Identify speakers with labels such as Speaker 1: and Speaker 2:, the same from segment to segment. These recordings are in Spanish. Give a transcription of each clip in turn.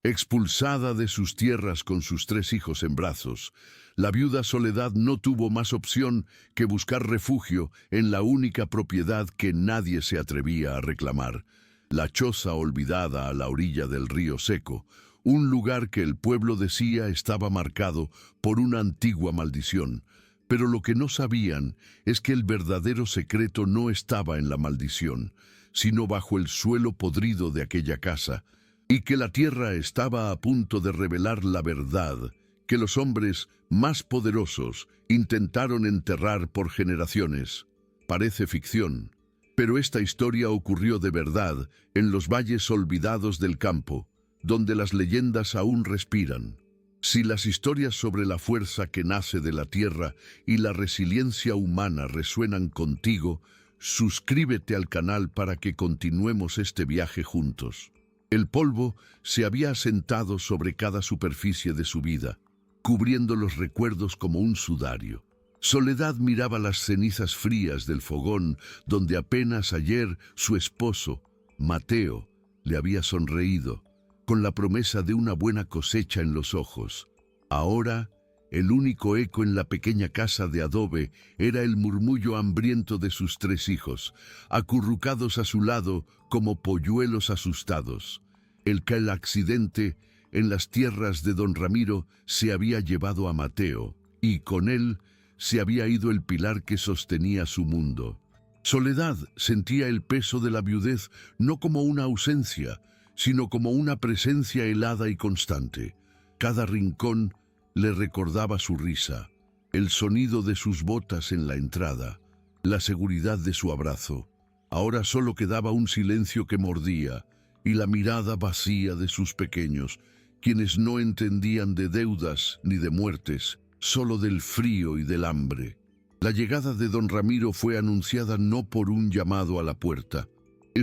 Speaker 1: Expulsada de sus tierras con sus 3 hijos en brazos, la viuda Soledad no tuvo más opción que buscar refugio en la única propiedad que nadie se atrevía a reclamar, la choza olvidada a la orilla del río Seco, un lugar que el pueblo decía estaba marcado por una antigua maldición. Pero lo que no sabían es que el verdadero secreto no estaba en la maldición, sino bajo el suelo podrido de aquella casa, y que la tierra estaba a punto de revelar la verdad que los hombres más poderosos intentaron enterrar por generaciones. Parece ficción, pero esta historia ocurrió de verdad en los valles olvidados del campo, donde las leyendas aún respiran. Si las historias sobre la fuerza que nace de la tierra y la resiliencia humana resuenan contigo, suscríbete al canal para que continuemos este viaje juntos. El polvo se había asentado sobre cada superficie de su vida, cubriendo los recuerdos como un sudario. Soledad miraba las cenizas frías del fogón donde apenas ayer su esposo, Mateo, le había sonreído, con la promesa de una buena cosecha en los ojos. Ahora, el único eco en la pequeña casa de adobe era el murmullo hambriento de sus 3 hijos, acurrucados a su lado como polluelos asustados. El accidente en las tierras de don Ramiro se había llevado a Mateo, y con él se había ido el pilar que sostenía su mundo. Soledad sentía el peso de la viudez no como una ausencia, sino como una presencia helada y constante. Cada rincón le recordaba su risa, el sonido de sus botas en la entrada, la seguridad de su abrazo. Ahora solo quedaba un silencio que mordía y la mirada vacía de sus pequeños, quienes no entendían de deudas ni de muertes, solo del frío y del hambre. La llegada de don Ramiro fue anunciada no por un llamado a la puerta,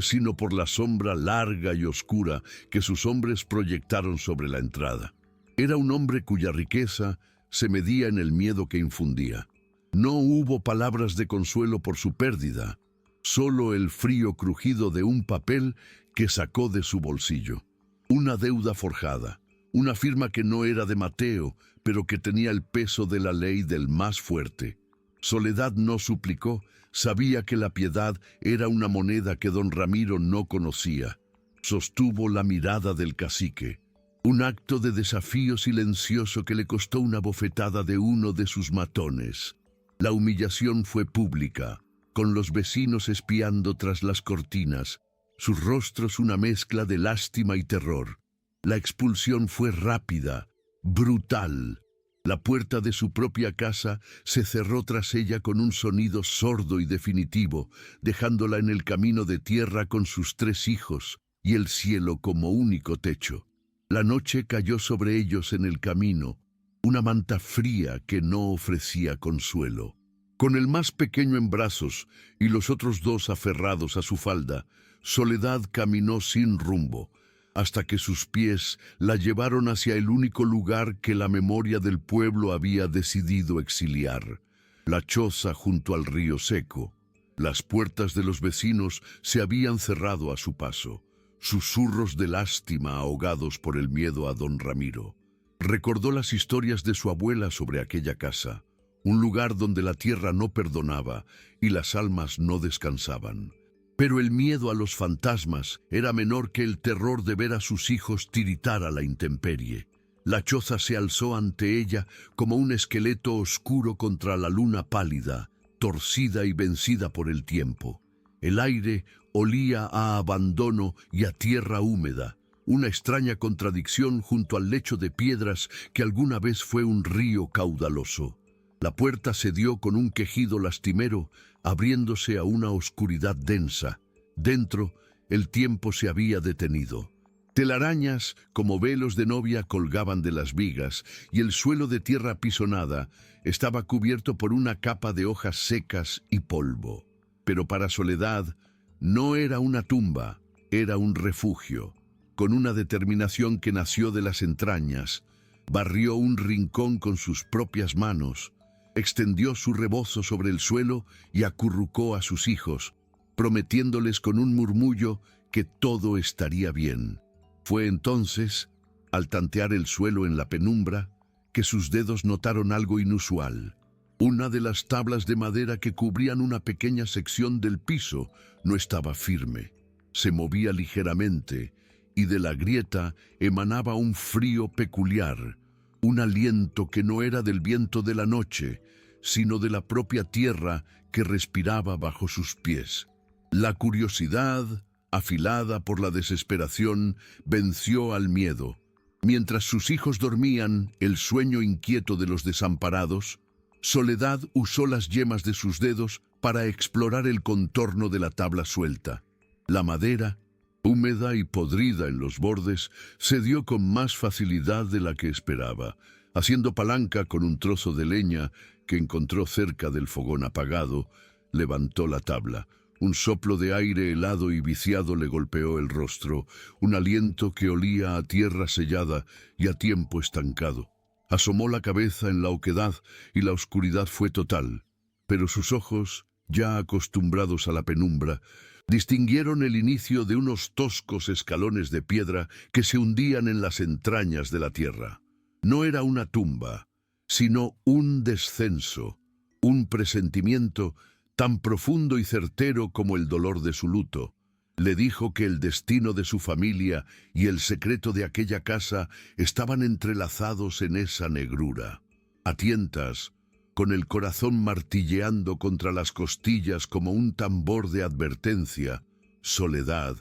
Speaker 1: sino por la sombra larga y oscura que sus hombres proyectaron sobre la entrada. Era un hombre cuya riqueza se medía en el miedo que infundía. No hubo palabras de consuelo por su pérdida, solo el frío crujido de un papel que sacó de su bolsillo. Una deuda forjada, una firma que no era de Mateo, pero que tenía el peso de la ley del más fuerte. Soledad no suplicó, sabía que la piedad era una moneda que don Ramiro no conocía. Sostuvo la mirada del cacique, un acto de desafío silencioso que le costó una bofetada de uno de sus matones. La humillación fue pública, con los vecinos espiando tras las cortinas, sus rostros una mezcla de lástima y terror. La expulsión fue rápida, brutal. La puerta de su propia casa se cerró tras ella con un sonido sordo y definitivo, dejándola en el camino de tierra con sus 3 hijos y el cielo como único techo. La noche cayó sobre ellos en el camino, una manta fría que no ofrecía consuelo. Con el más pequeño en brazos y los otros 2 aferrados a su falda, Soledad caminó sin rumbo, hasta que sus pies la llevaron hacia el único lugar que la memoria del pueblo había decidido exiliar, la choza junto al río Seco. Las puertas de los vecinos se habían cerrado a su paso, susurros de lástima ahogados por el miedo a don Ramiro. Recordó las historias de su abuela sobre aquella casa, un lugar donde la tierra no perdonaba y las almas no descansaban. Pero el miedo a los fantasmas era menor que el terror de ver a sus hijos tiritar a la intemperie. La choza se alzó ante ella como un esqueleto oscuro contra la luna pálida, torcida y vencida por el tiempo. El aire olía a abandono y a tierra húmeda, una extraña contradicción junto al lecho de piedras que alguna vez fue un río caudaloso. La puerta cedió con un quejido lastimero, abriéndose a una oscuridad densa. Dentro, el tiempo se había detenido. Telarañas, como velos de novia, colgaban de las vigas, y el suelo de tierra apisonada estaba cubierto por una capa de hojas secas y polvo. Pero para Soledad no era una tumba, era un refugio. Con una determinación que nació de las entrañas, barrió un rincón con sus propias manos, extendió su rebozo sobre el suelo y acurrucó a sus hijos, prometiéndoles con un murmullo que todo estaría bien. Fue entonces al tantear el suelo en la penumbra, que sus dedos notaron algo inusual. Una de las tablas de madera que cubrían una pequeña sección del piso no estaba firme. Se movía ligeramente y de la grieta emanaba un frío peculiar, un aliento que no era del viento de la noche, sino de la propia tierra que respiraba bajo sus pies. La curiosidad, afilada por la desesperación, venció al miedo. Mientras sus hijos dormían el sueño inquieto de los desamparados, Soledad usó las yemas de sus dedos para explorar el contorno de la tabla suelta. La madera, húmeda y podrida en los bordes, cedió con más facilidad de la que esperaba. Haciendo palanca con un trozo de leña que encontró cerca del fogón apagado, levantó la tabla. Un soplo de aire helado y viciado le golpeó el rostro, un aliento que olía a tierra sellada y a tiempo estancado. Asomó la cabeza en la oquedad y la oscuridad fue total, pero sus ojos, ya acostumbrados a la penumbra, distinguieron el inicio de unos toscos escalones de piedra que se hundían en las entrañas de la tierra. No era una tumba, sino un descenso, un presentimiento tan profundo y certero como el dolor de su luto. Le dijo que el destino de su familia y el secreto de aquella casa estaban entrelazados en esa negrura. A tientas, con el corazón martilleando contra las costillas como un tambor de advertencia, Soledad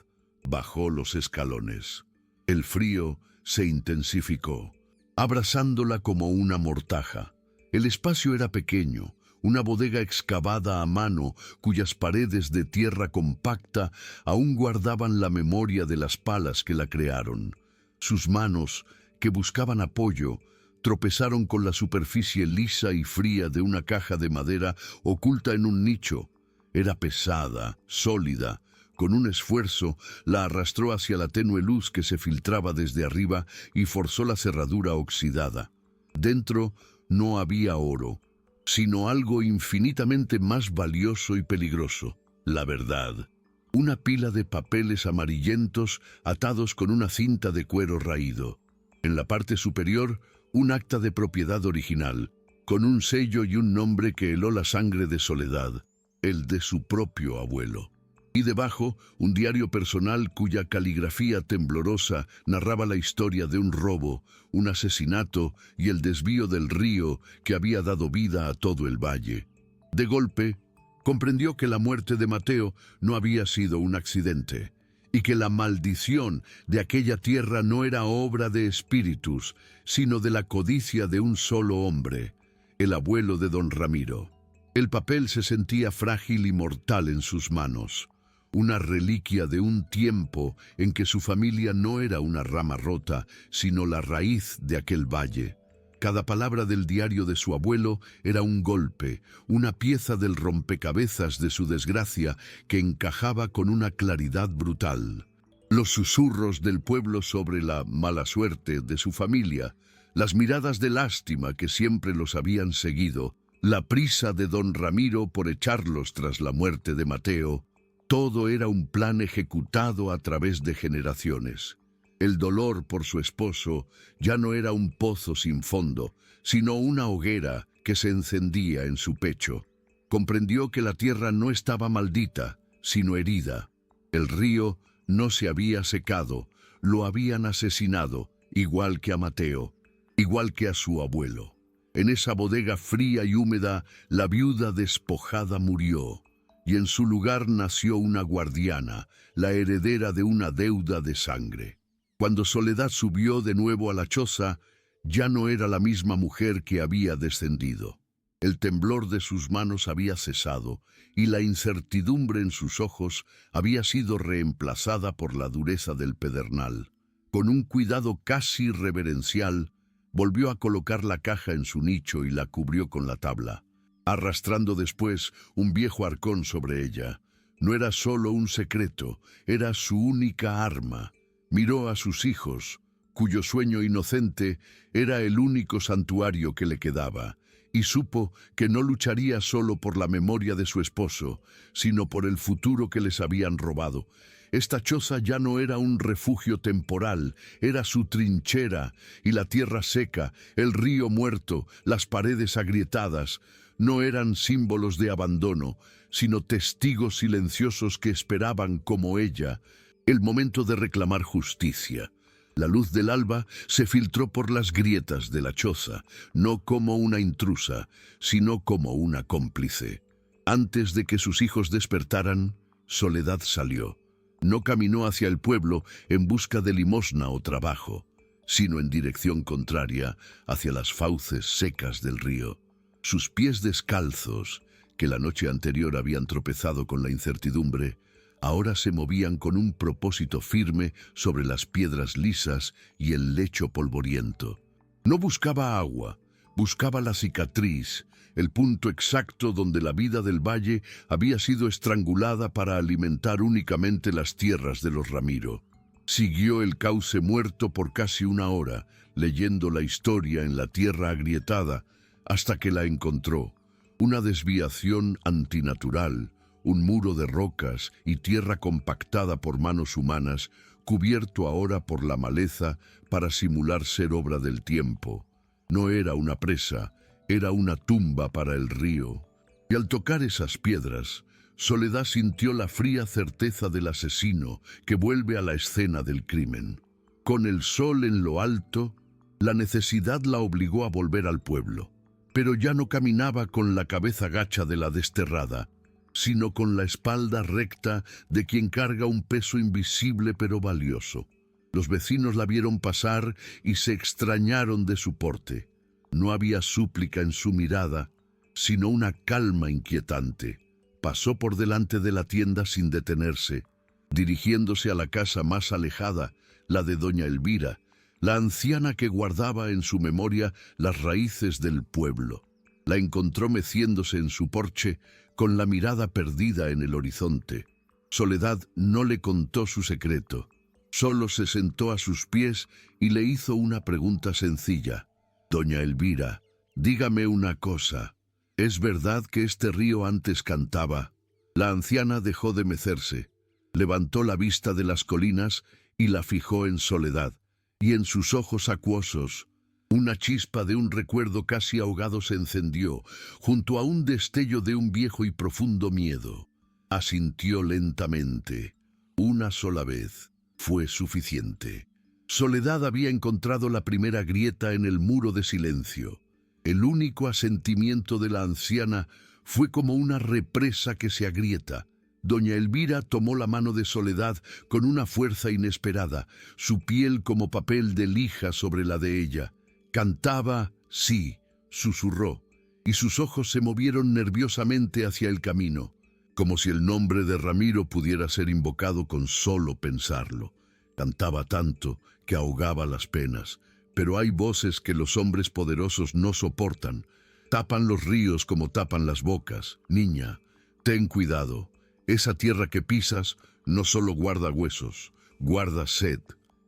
Speaker 1: bajó los escalones. El frío se intensificó, abrasándola como una mortaja. El espacio era pequeño, una bodega excavada a mano cuyas paredes de tierra compacta aún guardaban la memoria de las palas que la crearon. Sus manos, que buscaban apoyo, tropezaron con la superficie lisa y fría de una caja de madera oculta en un nicho. Era pesada, sólida. Con un esfuerzo, la arrastró hacia la tenue luz que se filtraba desde arriba y forzó la cerradura oxidada. Dentro no había oro, sino algo infinitamente más valioso y peligroso: la verdad. Una pila de papeles amarillentos atados con una cinta de cuero raído. En la parte superior, un acta de propiedad original, con un sello y un nombre que heló la sangre de Soledad, el de su propio abuelo. Y debajo, un diario personal cuya caligrafía temblorosa narraba la historia de un robo, un asesinato y el desvío del río que había dado vida a todo el valle. De golpe, comprendió que la muerte de Mateo no había sido un accidente, y que la maldición de aquella tierra no era obra de espíritus, sino de la codicia de un solo hombre, el abuelo de don Ramiro. El papel se sentía frágil y mortal en sus manos, una reliquia de un tiempo en que su familia no era una rama rota, sino la raíz de aquel valle. Cada palabra del diario de su abuelo era un golpe, una pieza del rompecabezas de su desgracia que encajaba con una claridad brutal. Los susurros del pueblo sobre la mala suerte de su familia, las miradas de lástima que siempre los habían seguido, la prisa de don Ramiro por echarlos tras la muerte de Mateo, todo era un plan ejecutado a través de generaciones. El dolor por su esposo ya no era un pozo sin fondo, sino una hoguera que se encendía en su pecho. Comprendió que la tierra no estaba maldita, sino herida. El río no se había secado, lo habían asesinado, igual que a Mateo, igual que a su abuelo. En esa bodega fría y húmeda, la viuda despojada murió, y en su lugar nació una guardiana, la heredera de una deuda de sangre. Cuando Soledad subió de nuevo a la choza, ya no era la misma mujer que había descendido. El temblor de sus manos había cesado, y la incertidumbre en sus ojos había sido reemplazada por la dureza del pedernal. Con un cuidado casi reverencial, volvió a colocar la caja en su nicho y la cubrió con la tabla, arrastrando después un viejo arcón sobre ella. No era solo un secreto, era su única arma. Miró a sus hijos, cuyo sueño inocente era el único santuario que le quedaba, y supo que no lucharía solo por la memoria de su esposo, sino por el futuro que les habían robado. Esta choza ya no era un refugio temporal, era su trinchera, y la tierra seca, el río muerto, las paredes agrietadas, no eran símbolos de abandono, sino testigos silenciosos que esperaban, como ella, el momento de reclamar justicia. La luz del alba se filtró por las grietas de la choza, no como una intrusa, sino como una cómplice. Antes de que sus hijos despertaran, Soledad salió. No caminó hacia el pueblo en busca de limosna o trabajo, sino en dirección contraria, hacia las fauces secas del río. Sus pies descalzos, que la noche anterior habían tropezado con la incertidumbre, ahora se movían con un propósito firme sobre las piedras lisas y el lecho polvoriento. No buscaba agua, buscaba la cicatriz, el punto exacto donde la vida del valle había sido estrangulada para alimentar únicamente las tierras de los Ramiro. Siguió el cauce muerto por casi una hora, leyendo la historia en la tierra agrietada, hasta que la encontró. Una desviación antinatural, un muro de rocas y tierra compactada por manos humanas, cubierto ahora por la maleza para simular ser obra del tiempo. No era una presa, era una tumba para el río. Y al tocar esas piedras, Soledad sintió la fría certeza del asesino que vuelve a la escena del crimen. Con el sol en lo alto, la necesidad la obligó a volver al pueblo. Pero ya no caminaba con la cabeza gacha de la desterrada, sino con la espalda recta de quien carga un peso invisible pero valioso. Los vecinos la vieron pasar y se extrañaron de su porte. No había súplica en su mirada, sino una calma inquietante. Pasó por delante de la tienda sin detenerse, dirigiéndose a la casa más alejada, la de doña Elvira, la anciana que guardaba en su memoria las raíces del pueblo. La encontró meciéndose en su porche, con la mirada perdida en el horizonte. Soledad no le contó su secreto. Solo se sentó a sus pies y le hizo una pregunta sencilla. «Doña Elvira, dígame una cosa. ¿Es verdad que este río antes cantaba?» La anciana dejó de mecerse, levantó la vista de las colinas y la fijó en Soledad, y en sus ojos acuosos, una chispa de un recuerdo casi ahogado se encendió, junto a un destello de un viejo y profundo miedo. Asintió lentamente. Una sola vez fue suficiente. Soledad había encontrado la primera grieta en el muro de silencio. El único asentimiento de la anciana fue como una represa que se agrieta. Doña Elvira tomó la mano de Soledad con una fuerza inesperada, su piel como papel de lija sobre la de ella. Cantaba, sí, susurró, y sus ojos se movieron nerviosamente hacia el camino, como si el nombre de Ramiro pudiera ser invocado con solo pensarlo. Cantaba tanto que ahogaba las penas, pero hay voces que los hombres poderosos no soportan. Tapan los ríos como tapan las bocas. Niña, ten cuidado. Esa tierra que pisas no solo guarda huesos, guarda sed,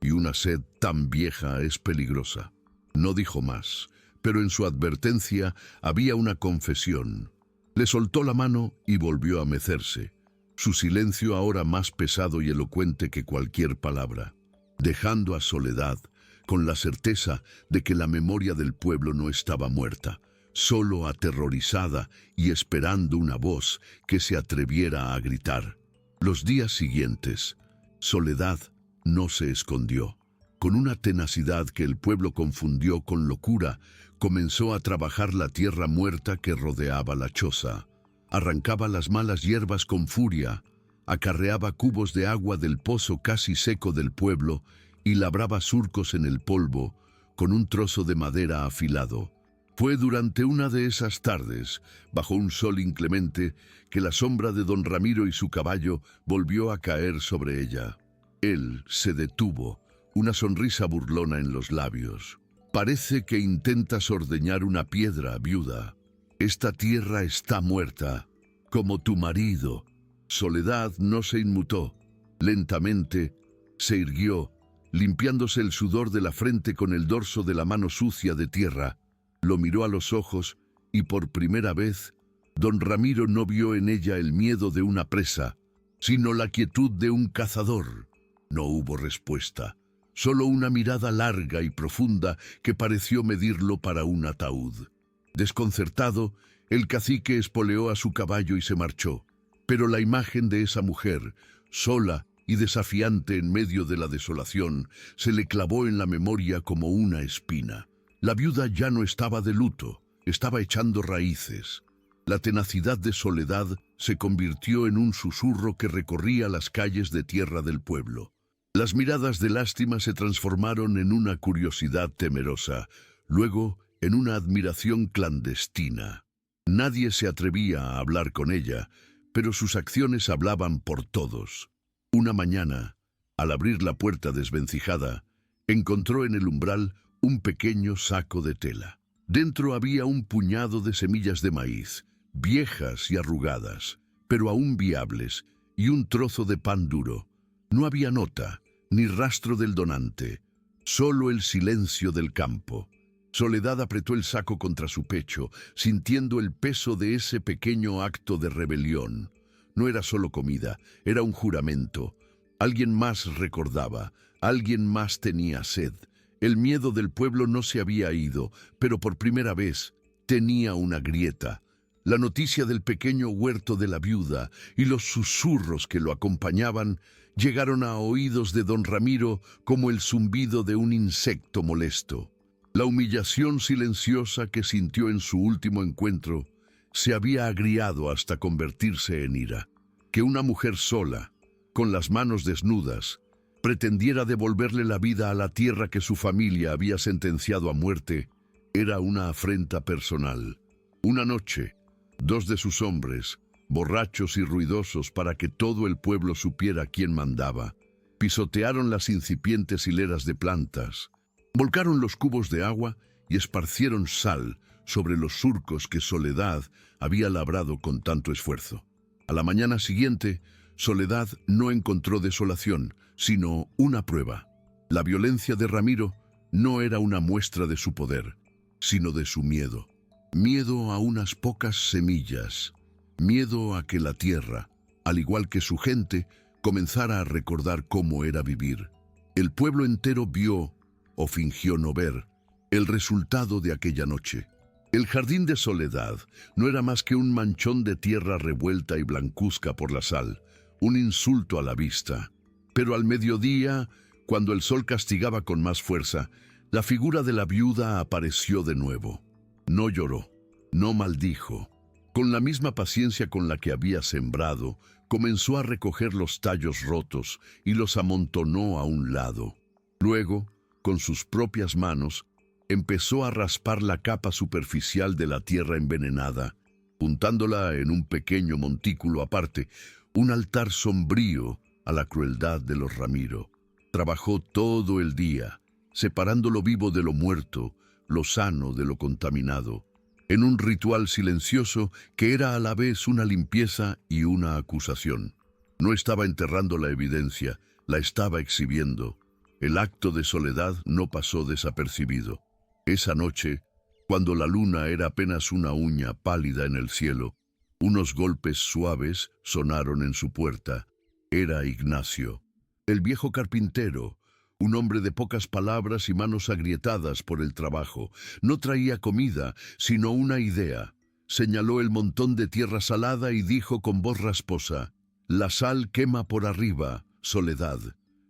Speaker 1: y una sed tan vieja es peligrosa. No dijo más, pero en su advertencia había una confesión. Le soltó la mano y volvió a mecerse, su silencio ahora más pesado y elocuente que cualquier palabra, dejando a Soledad con la certeza de que la memoria del pueblo no estaba muerta, solo aterrorizada y esperando una voz que se atreviera a gritar. Los días siguientes, Soledad no se escondió. Con una tenacidad que el pueblo confundió con locura, comenzó a trabajar la tierra muerta que rodeaba la choza. Arrancaba las malas hierbas con furia, acarreaba cubos de agua del pozo casi seco del pueblo y labraba surcos en el polvo con un trozo de madera afilado. Fue durante una de esas tardes, bajo un sol inclemente, que la sombra de don Ramiro y su caballo volvió a caer sobre ella. Él se detuvo, una sonrisa burlona en los labios. «Parece que intentas ordeñar una piedra, viuda. Esta tierra está muerta, como tu marido». Soledad no se inmutó. Lentamente se irguió, limpiándose el sudor de la frente con el dorso de la mano sucia de tierra. Lo miró a los ojos y por primera vez, don Ramiro no vio en ella el miedo de una presa, sino la quietud de un cazador. No hubo respuesta, solo una mirada larga y profunda que pareció medirlo para un ataúd. Desconcertado, el cacique espoleó a su caballo y se marchó. Pero la imagen de esa mujer, sola y desafiante en medio de la desolación, se le clavó en la memoria como una espina. La viuda ya no estaba de luto, estaba echando raíces. La tenacidad de Soledad se convirtió en un susurro que recorría las calles de tierra del pueblo. Las miradas de lástima se transformaron en una curiosidad temerosa, luego en una admiración clandestina. Nadie se atrevía a hablar con ella, pero sus acciones hablaban por todos. Una mañana, al abrir la puerta desvencijada, encontró en el umbral un pequeño saco de tela. Dentro había un puñado de semillas de maíz, viejas y arrugadas, pero aún viables, y un trozo de pan duro. No había nota, ni rastro del donante, solo el silencio del campo. Soledad apretó el saco contra su pecho, sintiendo el peso de ese pequeño acto de rebelión. No era solo comida, era un juramento. Alguien más recordaba, alguien más tenía sed. El miedo del pueblo no se había ido, pero por primera vez tenía una grieta. La noticia del pequeño huerto de la viuda y los susurros que lo acompañaban llegaron a oídos de don Ramiro como el zumbido de un insecto molesto. La humillación silenciosa que sintió en su último encuentro se había agriado hasta convertirse en ira. Que una mujer sola, con las manos desnudas, pretendiera devolverle la vida a la tierra que su familia había sentenciado a muerte, era una afrenta personal. Una noche, dos de sus hombres, borrachos y ruidosos para que todo el pueblo supiera quién mandaba, pisotearon las incipientes hileras de plantas, volcaron los cubos de agua y esparcieron sal sobre los surcos que Soledad había labrado con tanto esfuerzo. A la mañana siguiente, Soledad no encontró desolación, sino una prueba. La violencia de Ramiro no era una muestra de su poder, sino de su miedo. Miedo a unas pocas semillas, miedo a que la tierra, al igual que su gente, comenzara a recordar cómo era vivir. El pueblo entero vio, o fingió no ver, el resultado de aquella noche. El jardín de Soledad no era más que un manchón de tierra revuelta y blancuzca por la sal, un insulto a la vista. Pero al mediodía, cuando el sol castigaba con más fuerza, la figura de la viuda apareció de nuevo. No lloró, no maldijo. Con la misma paciencia con la que había sembrado, comenzó a recoger los tallos rotos y los amontonó a un lado. Luego, con sus propias manos, empezó a raspar la capa superficial de la tierra envenenada, juntándola en un pequeño montículo aparte, un altar sombrío a la crueldad de los Ramiro. Trabajó todo el día, separando lo vivo de lo muerto, lo sano de lo contaminado, en un ritual silencioso que era a la vez una limpieza y una acusación. No estaba enterrando la evidencia, la estaba exhibiendo. El acto de Soledad no pasó desapercibido. Esa noche, cuando la luna era apenas una uña pálida en el cielo, unos golpes suaves sonaron en su puerta. Era Ignacio, el viejo carpintero, un hombre de pocas palabras y manos agrietadas por el trabajo. No traía comida, sino una idea. Señaló el montón de tierra salada y dijo con voz rasposa: «La sal quema por arriba, Soledad,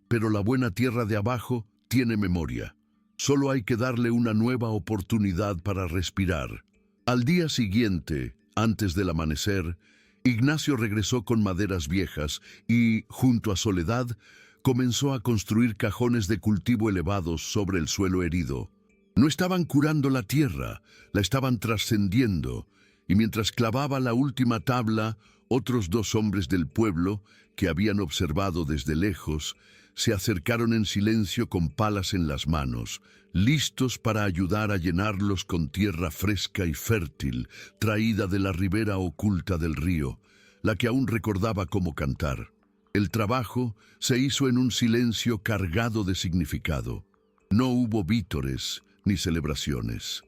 Speaker 1: pero la buena tierra de abajo tiene memoria. Solo hay que darle una nueva oportunidad para respirar». Al día siguiente, antes del amanecer, Ignacio regresó con maderas viejas y, junto a Soledad, comenzó a construir cajones de cultivo elevados sobre el suelo herido. No estaban curando la tierra, la estaban trascendiendo, y mientras clavaba la última tabla, otros dos hombres del pueblo, que habían observado desde lejos, se acercaron en silencio con palas en las manos, listos para ayudar a llenarlos con tierra fresca y fértil, traída de la ribera oculta del río, la que aún recordaba cómo cantar. El trabajo se hizo en un silencio cargado de significado. No hubo vítores ni celebraciones.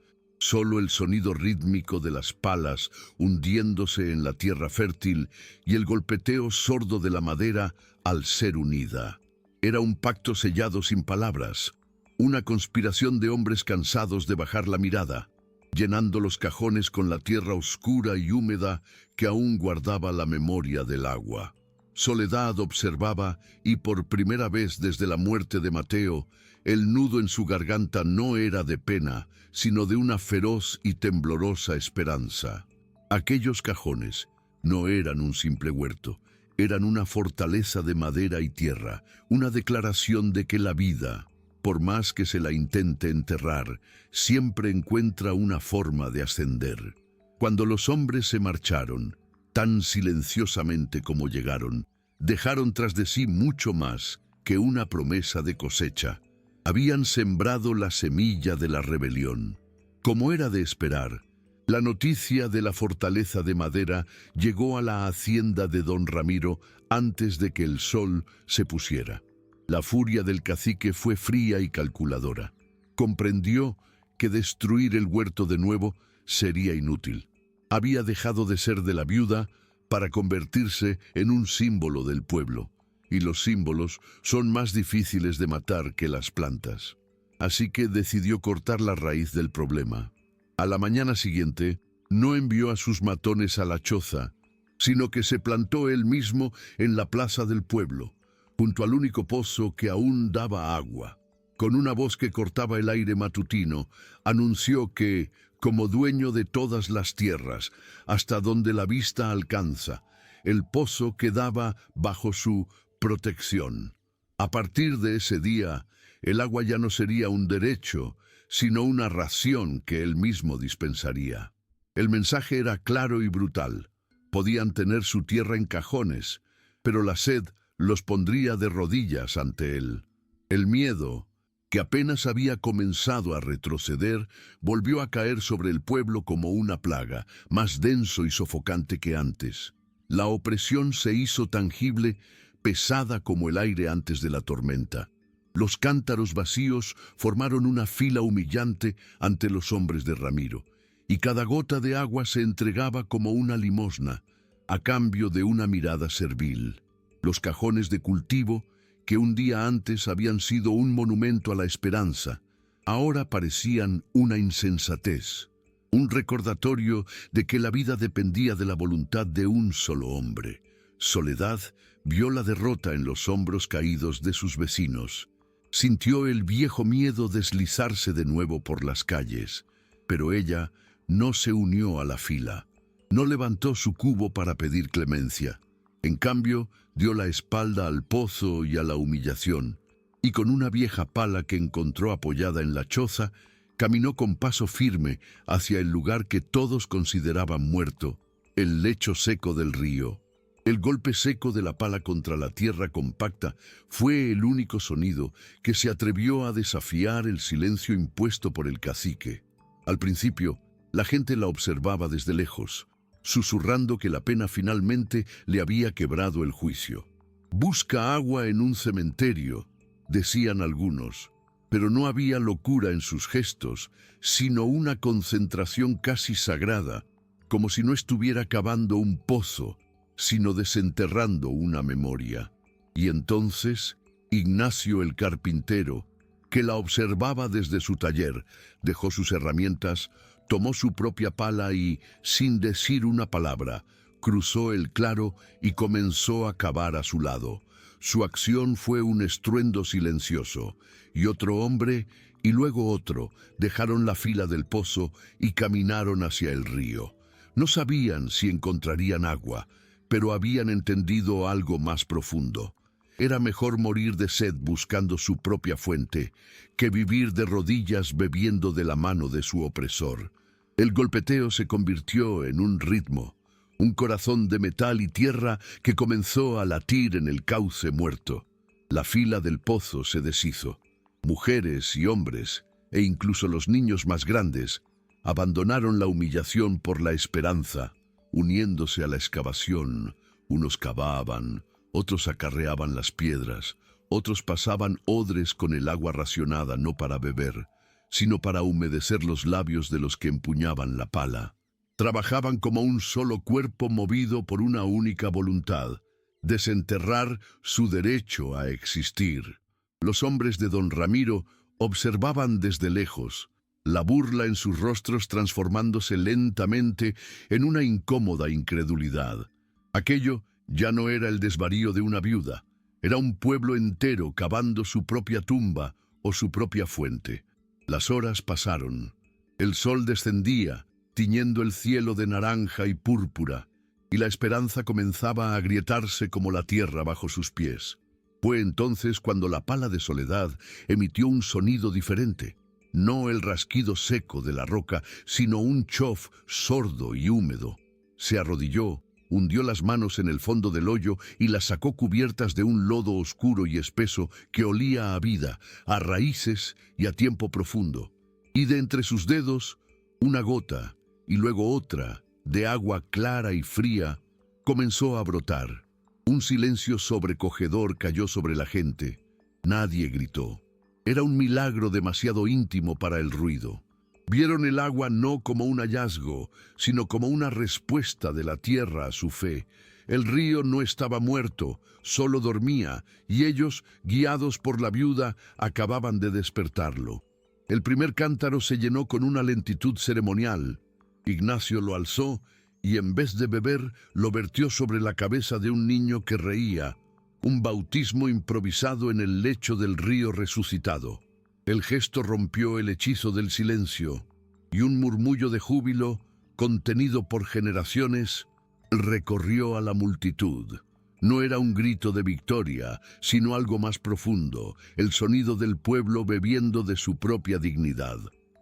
Speaker 1: solo el sonido rítmico de las palas hundiéndose en la tierra fértil y el golpeteo sordo de la madera al ser unida. Era un pacto sellado sin palabras, una conspiración de hombres cansados de bajar la mirada, llenando los cajones con la tierra oscura y húmeda que aún guardaba la memoria del agua. Soledad observaba, y por primera vez desde la muerte de Mateo, el nudo en su garganta no era de pena, sino de una feroz y temblorosa esperanza. Aquellos cajones no eran un simple huerto, eran una fortaleza de madera y tierra, una declaración de que la vida, por más que se la intente enterrar, siempre encuentra una forma de ascender. Cuando los hombres se marcharon, tan silenciosamente como llegaron, dejaron tras de sí mucho más que una promesa de cosecha. Habían sembrado la semilla de la rebelión. Como era de esperar, la noticia de la fortaleza de madera llegó a la hacienda de don Ramiro antes de que el sol se pusiera. La furia del cacique fue fría y calculadora. Comprendió que destruir el huerto de nuevo sería inútil. Había dejado de ser de la viuda para convertirse en un símbolo del pueblo, y los símbolos son más difíciles de matar que las plantas. Así que decidió cortar la raíz del problema. A la mañana siguiente, no envió a sus matones a la choza, sino que se plantó él mismo en la plaza del pueblo, junto al único pozo que aún daba agua. Con una voz que cortaba el aire matutino, anunció que, como dueño de todas las tierras, hasta donde la vista alcanza, el pozo quedaba bajo su protección. A partir de ese día, el agua ya no sería un derecho, sino una ración que él mismo dispensaría. El mensaje era claro y brutal. Podían tener su tierra en cajones, pero la sed los pondría de rodillas ante él. El miedo, que apenas había comenzado a retroceder, volvió a caer sobre el pueblo como una plaga, más denso y sofocante que antes. La opresión se hizo tangible, pesada como el aire antes de la tormenta. Los cántaros vacíos formaron una fila humillante ante los hombres de Ramiro, y cada gota de agua se entregaba como una limosna, a cambio de una mirada servil. Los cajones de cultivo, que un día antes habían sido un monumento a la esperanza, ahora parecían una insensatez, un recordatorio de que la vida dependía de la voluntad de un solo hombre. Soledad vio la derrota en los hombros caídos de sus vecinos. Sintió el viejo miedo deslizarse de nuevo por las calles, pero ella no se unió a la fila, no levantó su cubo para pedir clemencia. En cambio, dio la espalda al pozo y a la humillación, y con una vieja pala que encontró apoyada en la choza, caminó con paso firme hacia el lugar que todos consideraban muerto, el lecho seco del río. El golpe seco de la pala contra la tierra compacta fue el único sonido que se atrevió a desafiar el silencio impuesto por el cacique. Al principio, la gente la observaba desde lejos, susurrando que la pena finalmente le había quebrado el juicio. «Busca agua en un cementerio», decían algunos, pero no había locura en sus gestos, sino una concentración casi sagrada, como si no estuviera cavando un pozo, sino desenterrando una memoria. Y entonces, Ignacio el carpintero, que la observaba desde su taller, dejó sus herramientas, tomó su propia pala y, sin decir una palabra, cruzó el claro y comenzó a cavar a su lado. Su acción fue un estruendo silencioso, y otro hombre, y luego otro, dejaron la fila del pozo y caminaron hacia el río. No sabían si encontrarían agua, pero habían entendido algo más profundo. Era mejor morir de sed buscando su propia fuente, que vivir de rodillas bebiendo de la mano de su opresor. El golpeteo se convirtió en un ritmo, un corazón de metal y tierra que comenzó a latir en el cauce muerto. La fila del pozo se deshizo. Mujeres y hombres, e incluso los niños más grandes, abandonaron la humillación por la esperanza, uniéndose a la excavación. Unos cavaban, otros acarreaban las piedras, otros pasaban odres con el agua racionada no para beber, sino para humedecer los labios de los que empuñaban la pala. Trabajaban como un solo cuerpo movido por una única voluntad: desenterrar su derecho a existir. Los hombres de don Ramiro observaban desde lejos, la burla en sus rostros transformándose lentamente en una incómoda incredulidad. Aquello ya no era el desvarío de una viuda, era un pueblo entero cavando su propia tumba o su propia fuente. Las horas pasaron. El sol descendía, tiñendo el cielo de naranja y púrpura, y la esperanza comenzaba a agrietarse como la tierra bajo sus pies. Fue entonces cuando la pala de Soledad emitió un sonido diferente. No el rasquido seco de la roca, sino un chof sordo y húmedo. Se arrodilló, hundió las manos en el fondo del hoyo y las sacó cubiertas de un lodo oscuro y espeso que olía a vida, a raíces y a tiempo profundo. Y de entre sus dedos, una gota, y luego otra, de agua clara y fría, comenzó a brotar. Un silencio sobrecogedor cayó sobre la gente. Nadie gritó. Era un milagro demasiado íntimo para el ruido. Vieron el agua no como un hallazgo, sino como una respuesta de la tierra a su fe. El río no estaba muerto, solo dormía, y ellos, guiados por la viuda, acababan de despertarlo. El primer cántaro se llenó con una lentitud ceremonial. Ignacio lo alzó y en vez de beber, lo vertió sobre la cabeza de un niño que reía, un bautismo improvisado en el lecho del río resucitado. El gesto rompió el hechizo del silencio, y un murmullo de júbilo, contenido por generaciones, recorrió a la multitud. No era un grito de victoria, sino algo más profundo, el sonido del pueblo bebiendo de su propia dignidad.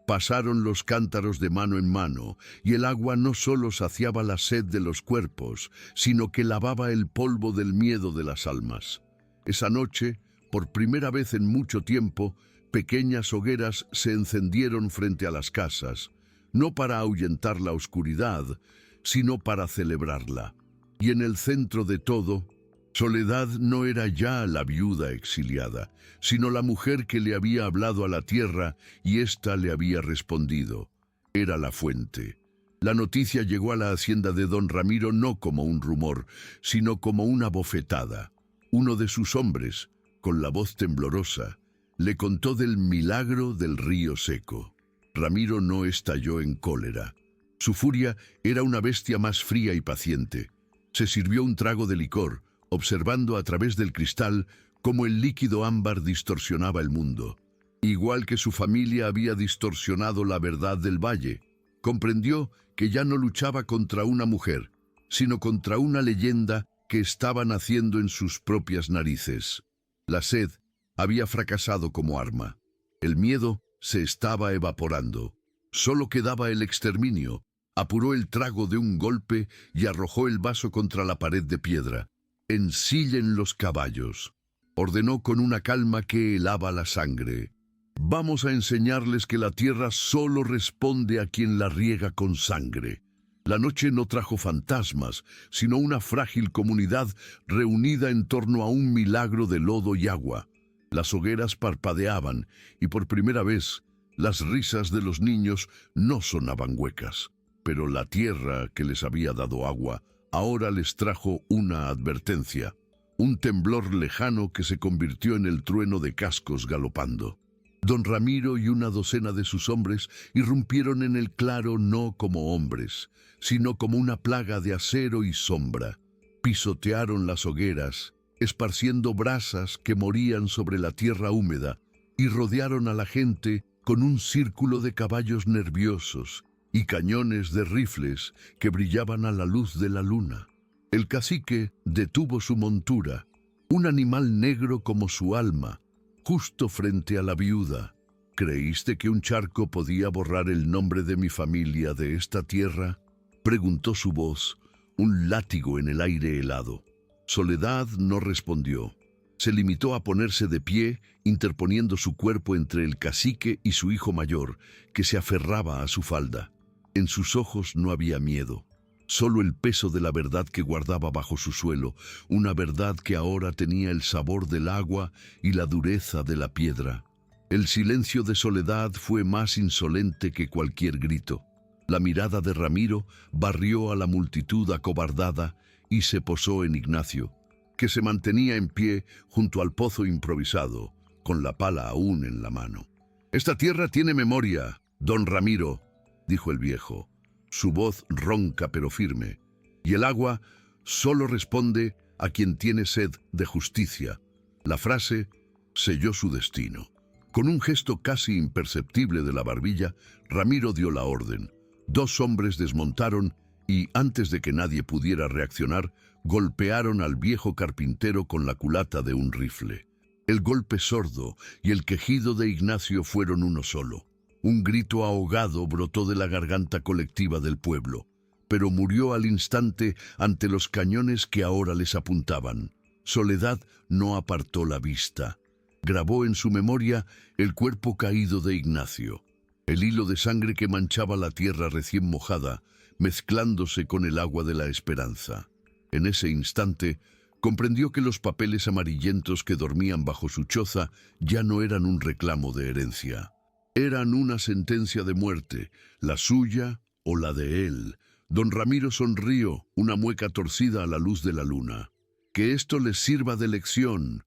Speaker 1: Pasaron los cántaros de mano en mano, y el agua no solo saciaba la sed de los cuerpos, sino que lavaba el polvo del miedo de las almas. Esa noche, por primera vez en mucho tiempo, pequeñas hogueras se encendieron frente a las casas, no para ahuyentar la oscuridad, sino para celebrarla. Y en el centro de todo, Soledad no era ya la viuda exiliada, sino la mujer que le había hablado a la tierra y ésta le había respondido. Era la fuente. La noticia llegó a la hacienda de don Ramiro no como un rumor, sino como una bofetada. Uno de sus hombres, con la voz temblorosa, le contó del milagro del río seco. Ramiro no estalló en cólera. Su furia era una bestia más fría y paciente. Se sirvió un trago de licor, observando a través del cristal cómo el líquido ámbar distorsionaba el mundo. Igual que su familia había distorsionado la verdad del valle, comprendió que ya no luchaba contra una mujer, sino contra una leyenda que estaba naciendo en sus propias narices. La sed había fracasado como arma. El miedo se estaba evaporando. Solo quedaba el exterminio. Apuró el trago de un golpe y arrojó el vaso contra la pared de piedra. «Ensillen los caballos», ordenó con una calma que helaba la sangre. «Vamos a enseñarles que la tierra solo responde a quien la riega con sangre». La noche no trajo fantasmas, sino una frágil comunidad reunida en torno a un milagro de lodo y agua. Las hogueras parpadeaban y por primera vez las risas de los niños no sonaban huecas. Pero la tierra que les había dado agua ahora les trajo una advertencia, un temblor lejano que se convirtió en el trueno de cascos galopando. Don Ramiro y una docena de sus hombres irrumpieron en el claro no como hombres, sino como una plaga de acero y sombra. Pisotearon las hogueras, esparciendo brasas que morían sobre la tierra húmeda, y rodearon a la gente con un círculo de caballos nerviosos y cañones de rifles que brillaban a la luz de la luna. El cacique detuvo su montura, un animal negro como su alma, justo frente a la viuda. «¿Creíste que un charco podía borrar el nombre de mi familia de esta tierra?», preguntó su voz, un látigo en el aire helado. Soledad no respondió. Se limitó a ponerse de pie, interponiendo su cuerpo entre el cacique y su hijo mayor, que se aferraba a su falda. En sus ojos no había miedo, solo el peso de la verdad que guardaba bajo su suelo, una verdad que ahora tenía el sabor del agua y la dureza de la piedra. El silencio de Soledad fue más insolente que cualquier grito. La mirada de Ramiro barrió a la multitud acobardada y se posó en Ignacio, que se mantenía en pie junto al pozo improvisado, con la pala aún en la mano. «Esta tierra tiene memoria, don Ramiro», dijo el viejo, su voz ronca pero firme, «y el agua solo responde a quien tiene sed de justicia». La frase selló su destino. Con un gesto casi imperceptible de la barbilla, Ramiro dio la orden. 2 hombres desmontaron y, antes de que nadie pudiera reaccionar, golpearon al viejo carpintero con la culata de un rifle. El golpe sordo y el quejido de Ignacio fueron uno solo. Un grito ahogado brotó de la garganta colectiva del pueblo, pero murió al instante ante los cañones que ahora les apuntaban. Soledad no apartó la vista. Grabó en su memoria el cuerpo caído de Ignacio, el hilo de sangre que manchaba la tierra recién mojada, mezclándose con el agua de la esperanza. En ese instante, comprendió que los papeles amarillentos que dormían bajo su choza ya no eran un reclamo de herencia. Eran una sentencia de muerte, la suya o la de él. Don Ramiro sonrió, una mueca torcida a la luz de la luna. «Que esto les sirva de lección»,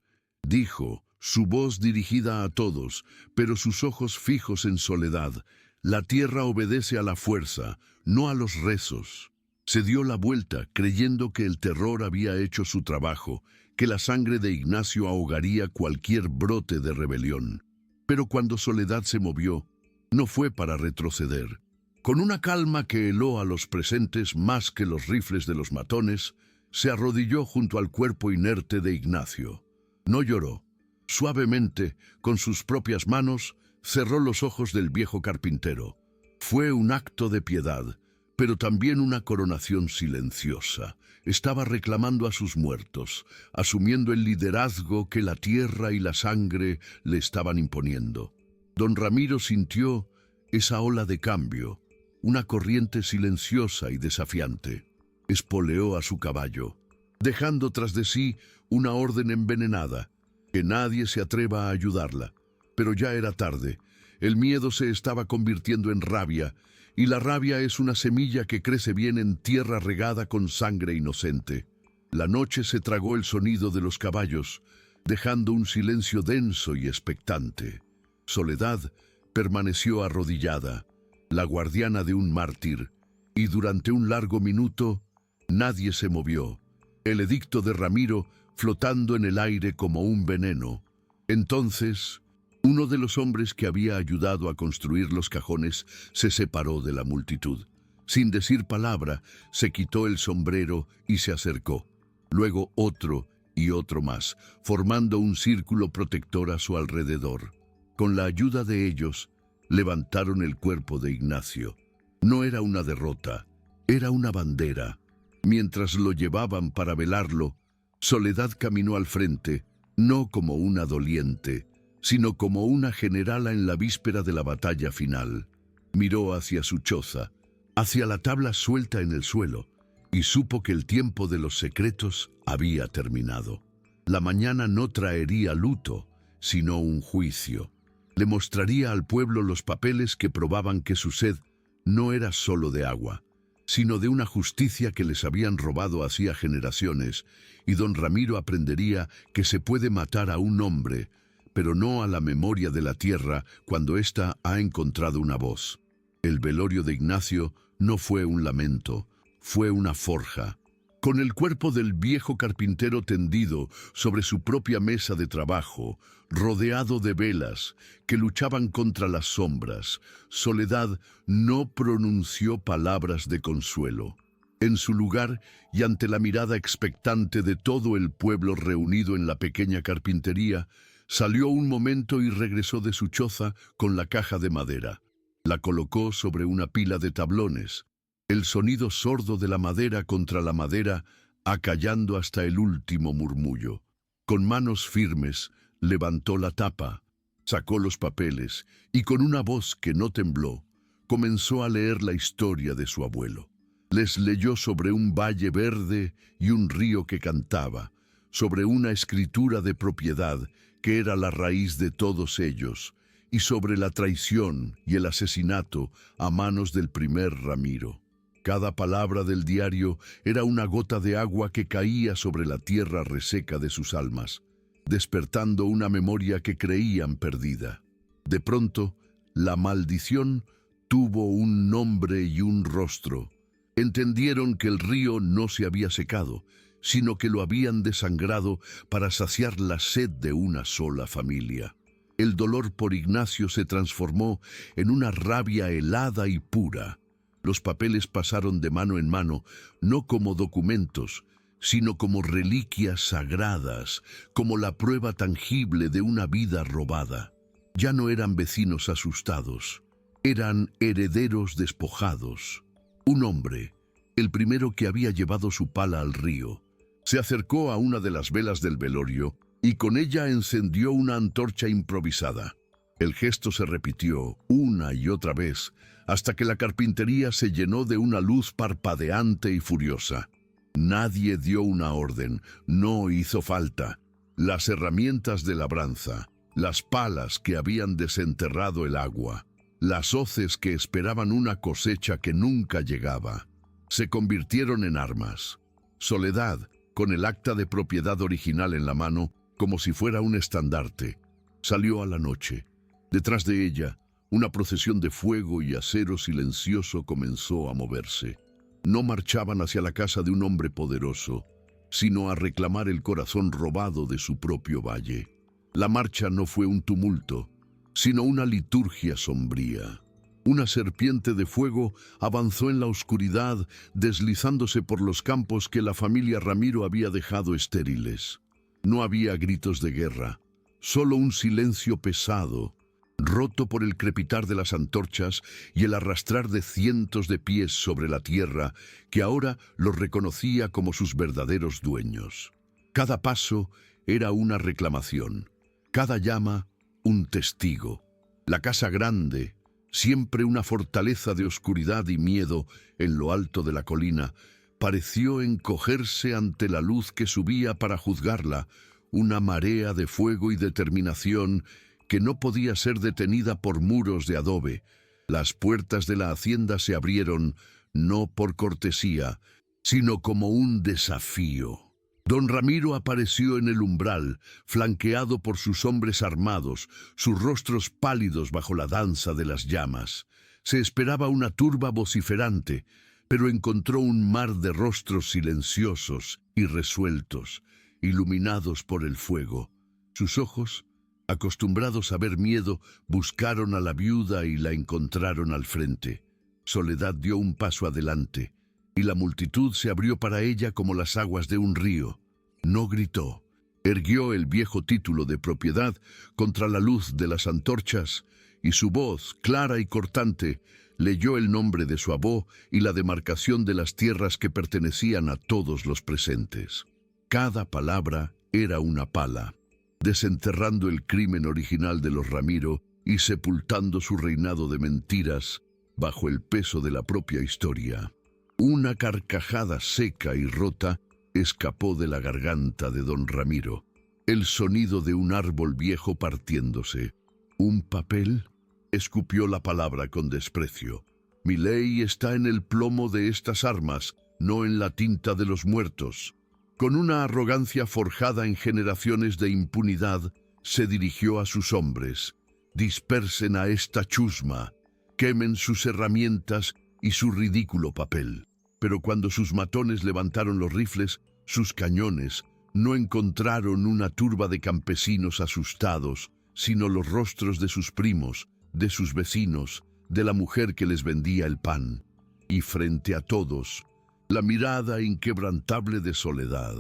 Speaker 1: dijo, su voz dirigida a todos, pero sus ojos fijos en Soledad. «La tierra obedece a la fuerza, no a los rezos». Se dio la vuelta, creyendo que el terror había hecho su trabajo, que la sangre de Ignacio ahogaría cualquier brote de rebelión. Pero cuando Soledad se movió, no fue para retroceder. Con una calma que heló a los presentes más que los rifles de los matones, se arrodilló junto al cuerpo inerte de Ignacio. No lloró. Suavemente, con sus propias manos, cerró los ojos del viejo carpintero. Fue un acto de piedad, pero también una coronación silenciosa. Estaba reclamando a sus muertos, asumiendo el liderazgo que la tierra y la sangre le estaban imponiendo. Don Ramiro sintió esa ola de cambio, una corriente silenciosa y desafiante. Espoleó a su caballo, dejando tras de sí una orden envenenada, que nadie se atreva a ayudarla. Pero ya era tarde. El miedo se estaba convirtiendo en rabia, y la rabia es una semilla que crece bien en tierra regada con sangre inocente. La noche se tragó el sonido de los caballos, dejando un silencio denso y expectante. Soledad permaneció arrodillada, la guardiana de un mártir, y durante un largo minuto nadie se movió, el edicto de Ramiro flotando en el aire como un veneno. Entonces, uno de los hombres que había ayudado a construir los cajones se separó de la multitud. Sin decir palabra, se quitó el sombrero y se acercó. Luego otro y otro más, formando un círculo protector a su alrededor. Con la ayuda de ellos, levantaron el cuerpo de Ignacio. No era una derrota, era una bandera. Mientras lo llevaban para velarlo, Soledad caminó al frente, no como una doliente, sino como una generala en la víspera de la batalla final. Miró hacia su choza, hacia la tabla suelta en el suelo, y supo que el tiempo de los secretos había terminado. La mañana no traería luto, sino un juicio. Le mostraría al pueblo los papeles que probaban que su sed no era solo de agua, sino de una justicia que les habían robado hacía generaciones, y don Ramiro aprendería que se puede matar a un hombre, pero no a la memoria de la tierra cuando ésta ha encontrado una voz. El velorio de Ignacio no fue un lamento, fue una forja. Con el cuerpo del viejo carpintero tendido sobre su propia mesa de trabajo, rodeado de velas que luchaban contra las sombras, Soledad no pronunció palabras de consuelo. En su lugar, y ante la mirada expectante de todo el pueblo reunido en la pequeña carpintería, salió un momento y regresó de su choza con la caja de madera. La colocó sobre una pila de tablones. El sonido sordo de la madera contra la madera, acallando hasta el último murmullo. Con manos firmes, levantó la tapa, sacó los papeles y con una voz que no tembló, comenzó a leer la historia de su abuelo. Les leyó sobre un valle verde y un río que cantaba, sobre una escritura de propiedad que era la raíz de todos ellos, y sobre la traición y el asesinato a manos del primer Ramiro. Cada palabra del diario era una gota de agua que caía sobre la tierra reseca de sus almas, despertando una memoria que creían perdida. De pronto, la maldición tuvo un nombre y un rostro. Entendieron que el río no se había secado, sino que lo habían desangrado para saciar la sed de una sola familia. El dolor por Ignacio se transformó en una rabia helada y pura. Los papeles pasaron de mano en mano, no como documentos, sino como reliquias sagradas, como la prueba tangible de una vida robada. Ya no eran vecinos asustados, eran herederos despojados. Un hombre, el primero que había llevado su pala al río, se acercó a una de las velas del velorio y con ella encendió una antorcha improvisada. El gesto se repitió una y otra vez, hasta que la carpintería se llenó de una luz parpadeante y furiosa. Nadie dio una orden, no hizo falta. Las herramientas de labranza, las palas que habían desenterrado el agua, las hoces que esperaban una cosecha que nunca llegaba, se convirtieron en armas. Soledad, con el acta de propiedad original en la mano, como si fuera un estandarte, salió a la noche. Detrás de ella, una procesión de fuego y acero silencioso comenzó a moverse. No marchaban hacia la casa de un hombre poderoso, sino a reclamar el corazón robado de su propio valle. La marcha no fue un tumulto, sino una liturgia sombría. Una serpiente de fuego avanzó en la oscuridad, deslizándose por los campos que la familia Ramiro había dejado estériles. No había gritos de guerra, solo un silencio pesado, roto por el crepitar de las antorchas y el arrastrar de cientos de pies sobre la tierra que ahora los reconocía como sus verdaderos dueños. Cada paso era una reclamación, cada llama un testigo. La casa grande, siempre una fortaleza de oscuridad y miedo en lo alto de la colina, pareció encogerse ante la luz que subía para juzgarla, una marea de fuego y determinación que no podía ser detenida por muros de adobe. Las puertas de la hacienda se abrieron, no por cortesía, sino como un desafío. Don Ramiro apareció en el umbral, flanqueado por sus hombres armados, sus rostros pálidos bajo la danza de las llamas. Se esperaba una turba vociferante, pero encontró un mar de rostros silenciosos y resueltos, iluminados por el fuego. Sus ojos, acostumbrados a ver miedo, buscaron a la viuda y la encontraron al frente. Soledad dio un paso adelante, y la multitud se abrió para ella como las aguas de un río. No gritó. Erguió el viejo título de propiedad contra la luz de las antorchas, y su voz, clara y cortante, leyó el nombre de su abó y la demarcación de las tierras que pertenecían a todos los presentes. Cada palabra era una pala, desenterrando el crimen original de los Ramiro y sepultando su reinado de mentiras bajo el peso de la propia historia. Una carcajada seca y rota escapó de la garganta de don Ramiro, el sonido de un árbol viejo partiéndose. ¿Un papel? Escupió la palabra con desprecio. Mi ley está en el plomo de estas armas, no en la tinta de los muertos. Con una arrogancia forjada en generaciones de impunidad, se dirigió a sus hombres. Dispersen a esta chusma, quemen sus herramientas y su ridículo papel. Pero cuando sus matones levantaron los rifles, sus cañones, no encontraron una turba de campesinos asustados, sino los rostros de sus primos, de sus vecinos, de la mujer que les vendía el pan. Y frente a todos, la mirada inquebrantable de Soledad.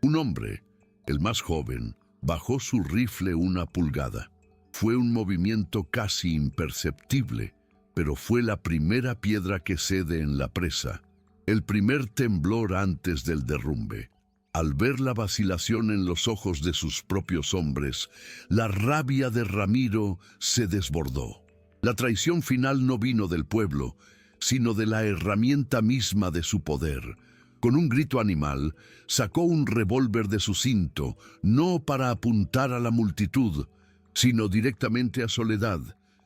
Speaker 1: Un hombre, el más joven, bajó su rifle una pulgada. Fue un movimiento casi imperceptible, pero fue la primera piedra que cede en la presa, el primer temblor antes del derrumbe. Al ver la vacilación en los ojos de sus propios hombres, la rabia de Ramiro se desbordó. La traición final no vino del pueblo, sino de la herramienta misma de su poder. Con un grito animal, sacó un revólver de su cinto, no para apuntar a la multitud, sino directamente a Soledad,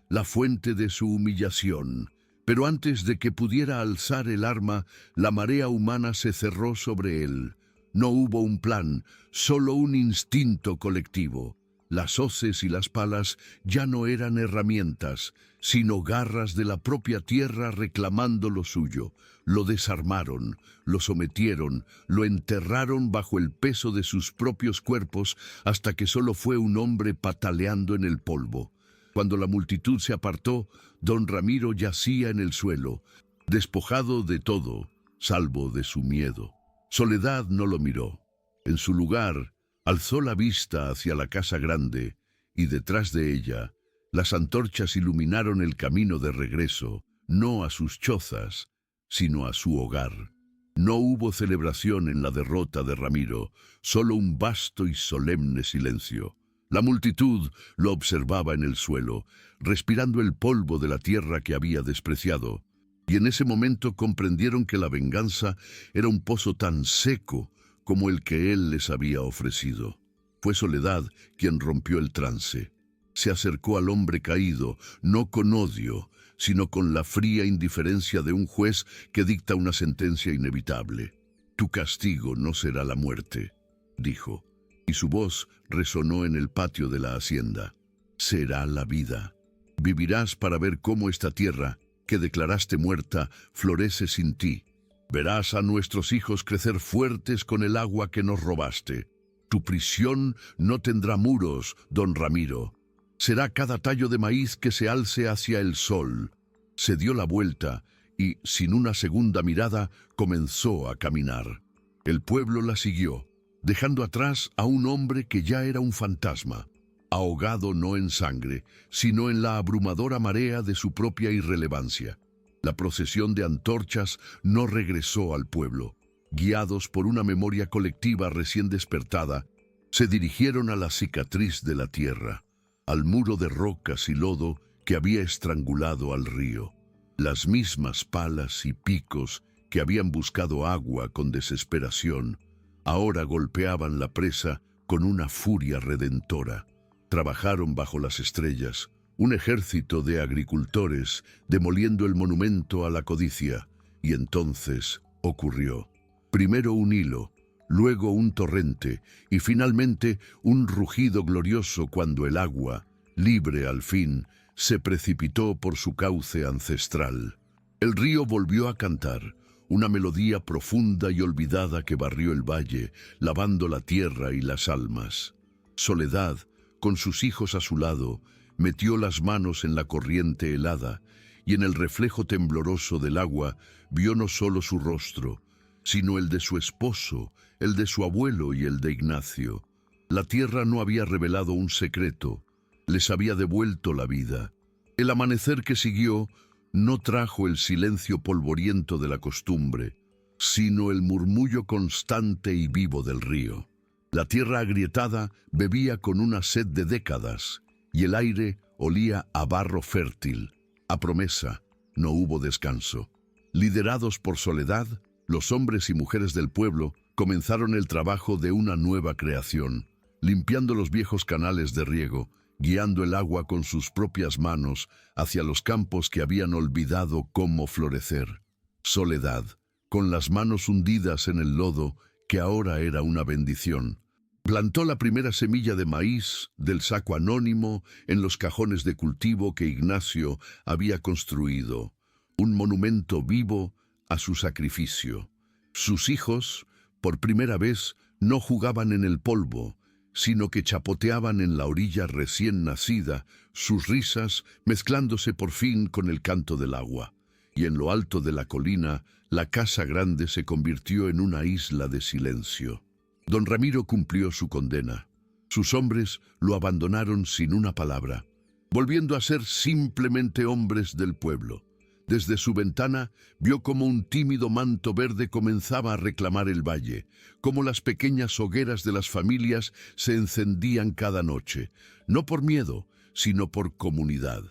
Speaker 1: la fuente de su humillación. Pero antes de que pudiera alzar el arma, la marea humana se cerró sobre él. No hubo un plan, solo un instinto colectivo. Las hoces y las palas ya no eran herramientas, sino garras de la propia tierra reclamando lo suyo. Lo desarmaron, lo sometieron, lo enterraron bajo el peso de sus propios cuerpos hasta que solo fue un hombre pataleando en el polvo. Cuando la multitud se apartó, don Ramiro yacía en el suelo, despojado de todo, salvo de su miedo. Soledad no lo miró. En su lugar, alzó la vista hacia la casa grande, y detrás de ella, las antorchas iluminaron el camino de regreso, no a sus chozas, sino a su hogar. No hubo celebración en la derrota de Ramiro, solo un vasto y solemne silencio. La multitud lo observaba en el suelo, respirando el polvo de la tierra que había despreciado, y en ese momento comprendieron que la venganza era un pozo tan seco como el que él les había ofrecido. Fue Soledad quien rompió el trance. Se acercó al hombre caído, no con odio, sino con la fría indiferencia de un juez que dicta una sentencia inevitable. «Tu castigo no será la muerte», dijo, y su voz resonó en el patio de la hacienda. «Será la vida. Vivirás para ver cómo esta tierra, que declaraste muerta, florece sin ti. Verás a nuestros hijos crecer fuertes con el agua que nos robaste. Tu prisión no tendrá muros, don Ramiro. Será cada tallo de maíz que se alce hacia el sol». Se dio la vuelta y, sin una segunda mirada, comenzó a caminar. El pueblo la siguió, dejando atrás a un hombre que ya era un fantasma, ahogado no en sangre, sino en la abrumadora marea de su propia irrelevancia. La procesión de antorchas no regresó al pueblo. Guiados por una memoria colectiva recién despertada, se dirigieron a la cicatriz de la tierra, al muro de rocas y lodo que había estrangulado al río. Las mismas palas y picos que habían buscado agua con desesperación, ahora golpeaban la presa con una furia redentora. Trabajaron bajo las estrellas, un ejército de agricultores demoliendo el monumento a la codicia, y entonces ocurrió. Primero un hilo, luego un torrente, y finalmente un rugido glorioso cuando el agua, libre al fin, se precipitó por su cauce ancestral. El río volvió a cantar, una melodía profunda y olvidada que barrió el valle, lavando la tierra y las almas. Soledad, con sus hijos a su lado, metió las manos en la corriente helada, y en el reflejo tembloroso del agua vio no solo su rostro, sino el de su esposo, el de su abuelo y el de Ignacio. La tierra no había revelado un secreto, les había devuelto la vida. El amanecer que siguió no trajo el silencio polvoriento de la costumbre, sino el murmullo constante y vivo del río. La tierra agrietada bebía con una sed de décadas, y el aire olía a barro fértil, a promesa. No hubo descanso. Liderados por Soledad, los hombres y mujeres del pueblo comenzaron el trabajo de una nueva creación, limpiando los viejos canales de riego, guiando el agua con sus propias manos hacia los campos que habían olvidado cómo florecer. Soledad, con las manos hundidas en el lodo, que ahora era una bendición, plantó la primera semilla de maíz del saco anónimo en los cajones de cultivo que Ignacio había construido, un monumento vivo a su sacrificio. Sus hijos, por primera vez, no jugaban en el polvo, sino que chapoteaban en la orilla recién nacida, sus risas mezclándose por fin con el canto del agua. Y en lo alto de la colina, la casa grande se convirtió en una isla de silencio. Don Ramiro cumplió su condena. Sus hombres lo abandonaron sin una palabra, volviendo a ser simplemente hombres del pueblo. Desde su ventana vio como un tímido manto verde comenzaba a reclamar el valle, como las pequeñas hogueras de las familias se encendían cada noche, no por miedo, sino por comunidad.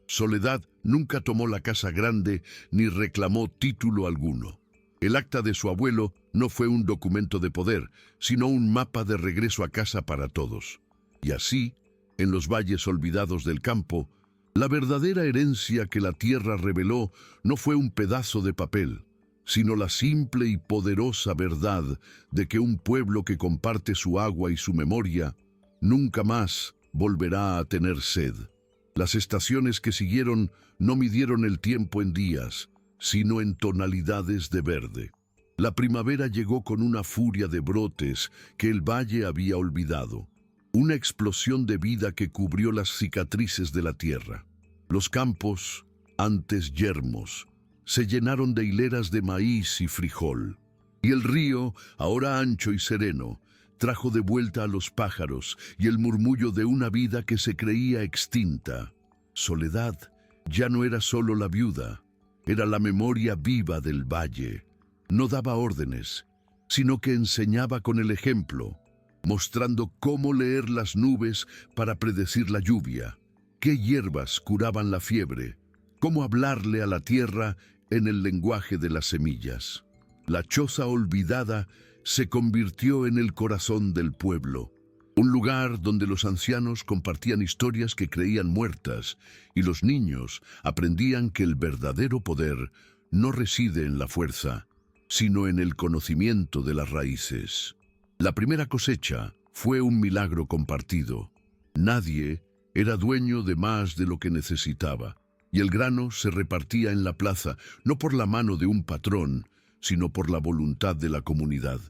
Speaker 1: Soledad nunca tomó la casa grande ni reclamó título alguno. El acta de su abuelo no fue un documento de poder, sino un mapa de regreso a casa para todos. Y así, en los valles olvidados del campo, la verdadera herencia que la tierra reveló no fue un pedazo de papel, sino la simple y poderosa verdad de que un pueblo que comparte su agua y su memoria nunca más volverá a tener sed. Las estaciones que siguieron no midieron el tiempo en días, sino en tonalidades de verde. La primavera llegó con una furia de brotes que el valle había olvidado, una explosión de vida que cubrió las cicatrices de la tierra. Los campos, antes yermos, se llenaron de hileras de maíz y frijol, y el río, ahora ancho y sereno, trajo de vuelta a los pájaros y el murmullo de una vida que se creía extinta. Soledad ya no era solo la viuda, era la memoria viva del valle. No daba órdenes, sino que enseñaba con el ejemplo, mostrando cómo leer las nubes para predecir la lluvia, qué hierbas curaban la fiebre, cómo hablarle a la tierra en el lenguaje de las semillas. La choza olvidada se convirtió en el corazón del pueblo, un lugar donde los ancianos compartían historias que creían muertas y los niños aprendían que el verdadero poder no reside en la fuerza, sino en el conocimiento de las raíces. La primera cosecha fue un milagro compartido. Nadie era dueño de más de lo que necesitaba, y el grano se repartía en la plaza, no por la mano de un patrón, sino por la voluntad de la comunidad.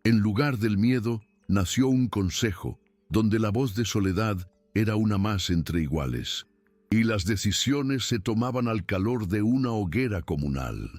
Speaker 1: En lugar del miedo, nació un consejo, donde la voz de Soledad era una más entre iguales, y las decisiones se tomaban al calor de una hoguera comunal.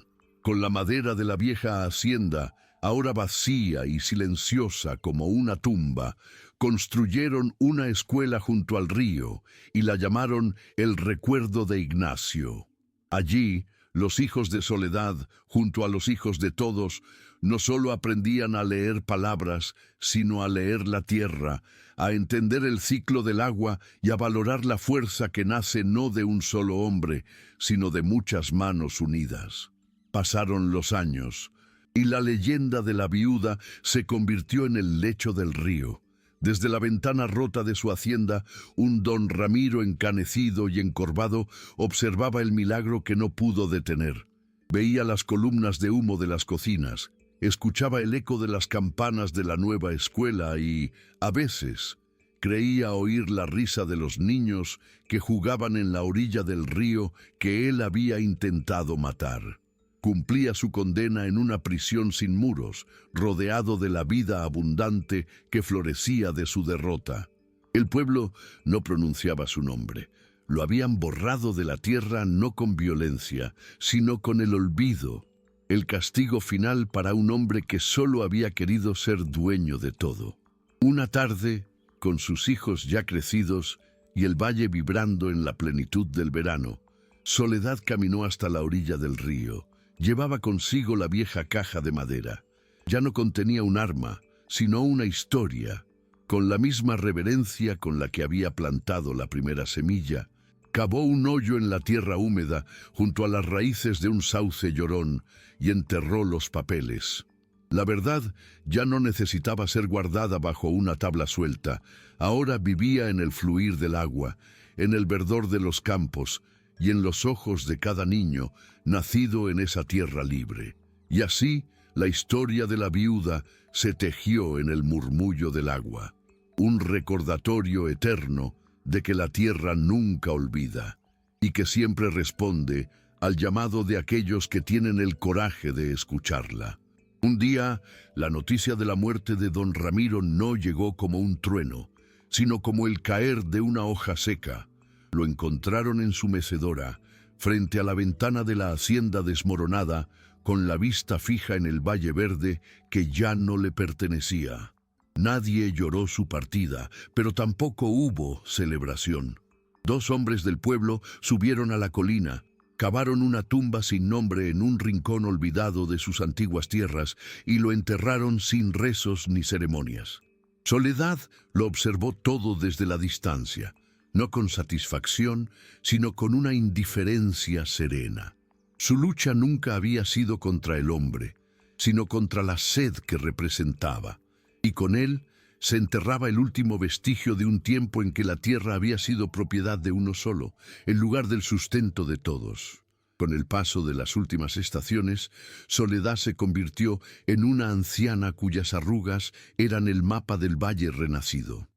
Speaker 1: Con la madera de la vieja hacienda, ahora vacía y silenciosa como una tumba, construyeron una escuela junto al río y la llamaron El Recuerdo de Ignacio. Allí, los hijos de Soledad, junto a los hijos de todos, no solo aprendían a leer palabras, sino a leer la tierra, a entender el ciclo del agua y a valorar la fuerza que nace no de un solo hombre, sino de muchas manos unidas. Pasaron los años, y la leyenda de la viuda se convirtió en el lecho del río. Desde la ventana rota de su hacienda, un don Ramiro encanecido y encorvado observaba el milagro que no pudo detener. Veía las columnas de humo de las cocinas, escuchaba el eco de las campanas de la nueva escuela y, a veces, creía oír la risa de los niños que jugaban en la orilla del río que él había intentado matar. Cumplía su condena en una prisión sin muros, rodeado de la vida abundante que florecía de su derrota. El pueblo no pronunciaba su nombre. Lo habían borrado de la tierra no con violencia, sino con el olvido, el castigo final para un hombre que solo había querido ser dueño de todo. Una tarde, con sus hijos ya crecidos y el valle vibrando en la plenitud del verano, Soledad caminó hasta la orilla del río. Llevaba consigo la vieja caja de madera. Ya no contenía un arma, sino una historia. Con la misma reverencia con la que había plantado la primera semilla, cavó un hoyo en la tierra húmeda junto a las raíces de un sauce llorón y enterró los papeles. La verdad ya no necesitaba ser guardada bajo una tabla suelta. Ahora vivía en el fluir del agua, en el verdor de los campos y en los ojos de cada niño nacido en esa tierra libre. Y así, la historia de la viuda se tejió en el murmullo del agua, un recordatorio eterno de que la tierra nunca olvida y que siempre responde al llamado de aquellos que tienen el coraje de escucharla. Un día, la noticia de la muerte de don Ramiro no llegó como un trueno, sino como el caer de una hoja seca. Lo encontraron en su mecedora, frente a la ventana de la hacienda desmoronada, con la vista fija en el valle verde que ya no le pertenecía. Nadie lloró su partida, pero tampoco hubo celebración. 2 hombres del pueblo subieron a la colina, cavaron una tumba sin nombre en un rincón olvidado de sus antiguas tierras y lo enterraron sin rezos ni ceremonias. Soledad lo observó todo desde la distancia, no con satisfacción, sino con una indiferencia serena. Su lucha nunca había sido contra el hombre, sino contra la sed que representaba, y con él se enterraba el último vestigio de un tiempo en que la tierra había sido propiedad de uno solo, en lugar del sustento de todos. Con el paso de las últimas estaciones, Soledad se convirtió en una anciana cuyas arrugas eran el mapa del valle renacido.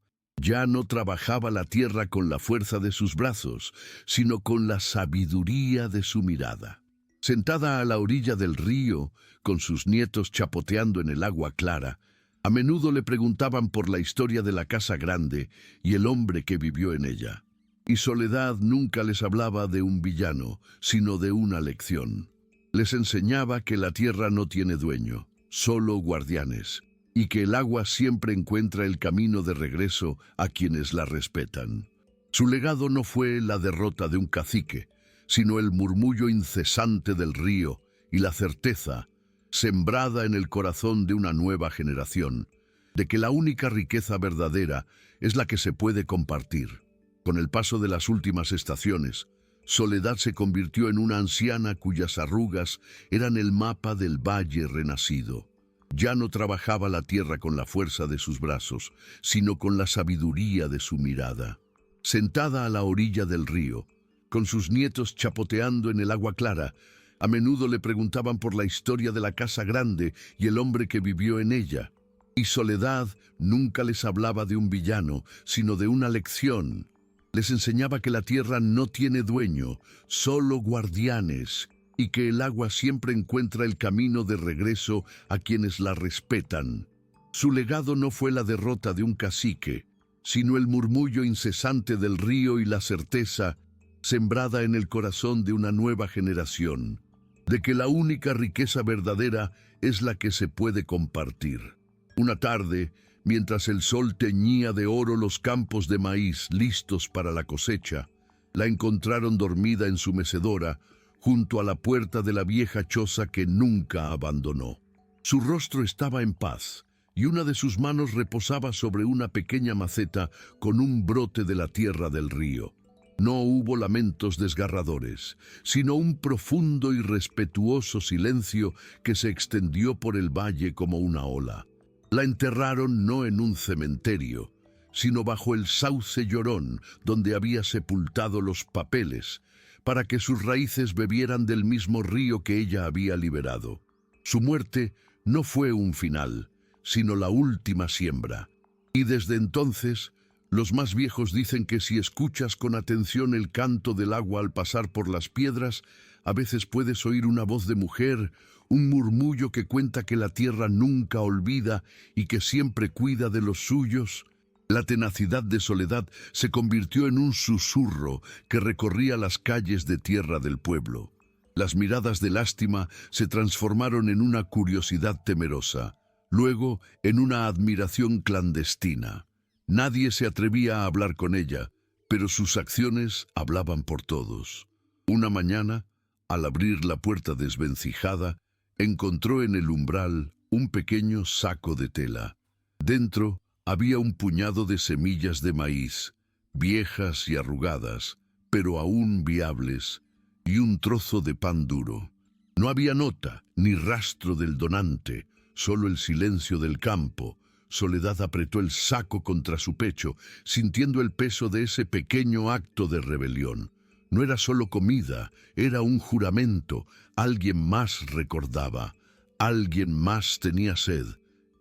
Speaker 1: Ya no trabajaba la tierra con la fuerza de sus brazos, sino con la sabiduría de su mirada. Sentada a la orilla del río, con sus nietos chapoteando en el agua clara, a menudo le preguntaban por la historia de la casa grande y el hombre que vivió en ella. Y Soledad nunca les hablaba de un villano, sino de una lección. Les enseñaba que la tierra no tiene dueño, solo guardianes, y que el agua siempre encuentra el camino de regreso a quienes la respetan. Su legado no fue la derrota de un cacique, sino el murmullo incesante del río y la certeza, sembrada en el corazón de una nueva generación, de que la única riqueza verdadera es la que se puede compartir. Con el paso de las últimas estaciones, Soledad se convirtió en una anciana cuyas arrugas eran el mapa del valle renacido. Ya no trabajaba la tierra con la fuerza de sus brazos, sino con la sabiduría de su mirada. Sentada a la orilla del río, con sus nietos chapoteando en el agua clara, a menudo le preguntaban por la historia de la casa grande y el hombre que vivió en ella. Y Soledad nunca les hablaba de un villano, sino de una lección. Les enseñaba que la tierra no tiene dueño, solo guardianes, y que el agua siempre encuentra el camino de regreso a quienes la respetan. Su legado no fue la derrota de un cacique, sino el murmullo incesante del río y la certeza, sembrada en el corazón de una nueva generación, de que la única riqueza verdadera es la que se puede compartir. Una tarde, mientras el sol teñía de oro los campos de maíz listos para la cosecha, la encontraron dormida en su mecedora, junto a la puerta de la vieja choza que nunca abandonó. Su rostro estaba en paz, y una de sus manos reposaba sobre una pequeña maceta con un brote de la tierra del río. No hubo lamentos desgarradores, sino un profundo y respetuoso silencio que se extendió por el valle como una ola. La enterraron no en un cementerio, sino bajo el sauce llorón donde había sepultado los papeles, para que sus raíces bebieran del mismo río que ella había liberado. Su muerte no fue un final, sino la última siembra. Y desde entonces, los más viejos dicen que si escuchas con atención el canto del agua al pasar por las piedras, a veces puedes oír una voz de mujer, un murmullo que cuenta que la tierra nunca olvida y que siempre cuida de los suyos. La tenacidad de Soledad se convirtió en un susurro que recorría las calles de tierra del pueblo. Las miradas de lástima se transformaron en una curiosidad temerosa, luego en una admiración clandestina. Nadie se atrevía a hablar con ella, pero sus acciones hablaban por todos. Una mañana, al abrir la puerta desvencijada, encontró en el umbral un pequeño saco de tela. Dentro había un puñado de semillas de maíz, viejas y arrugadas, pero aún viables, y un trozo de pan duro. No había nota, ni rastro del donante, solo el silencio del campo. Soledad apretó el saco contra su pecho, sintiendo el peso de ese pequeño acto de rebelión. No era solo comida, era un juramento. Alguien más recordaba, alguien más tenía sed.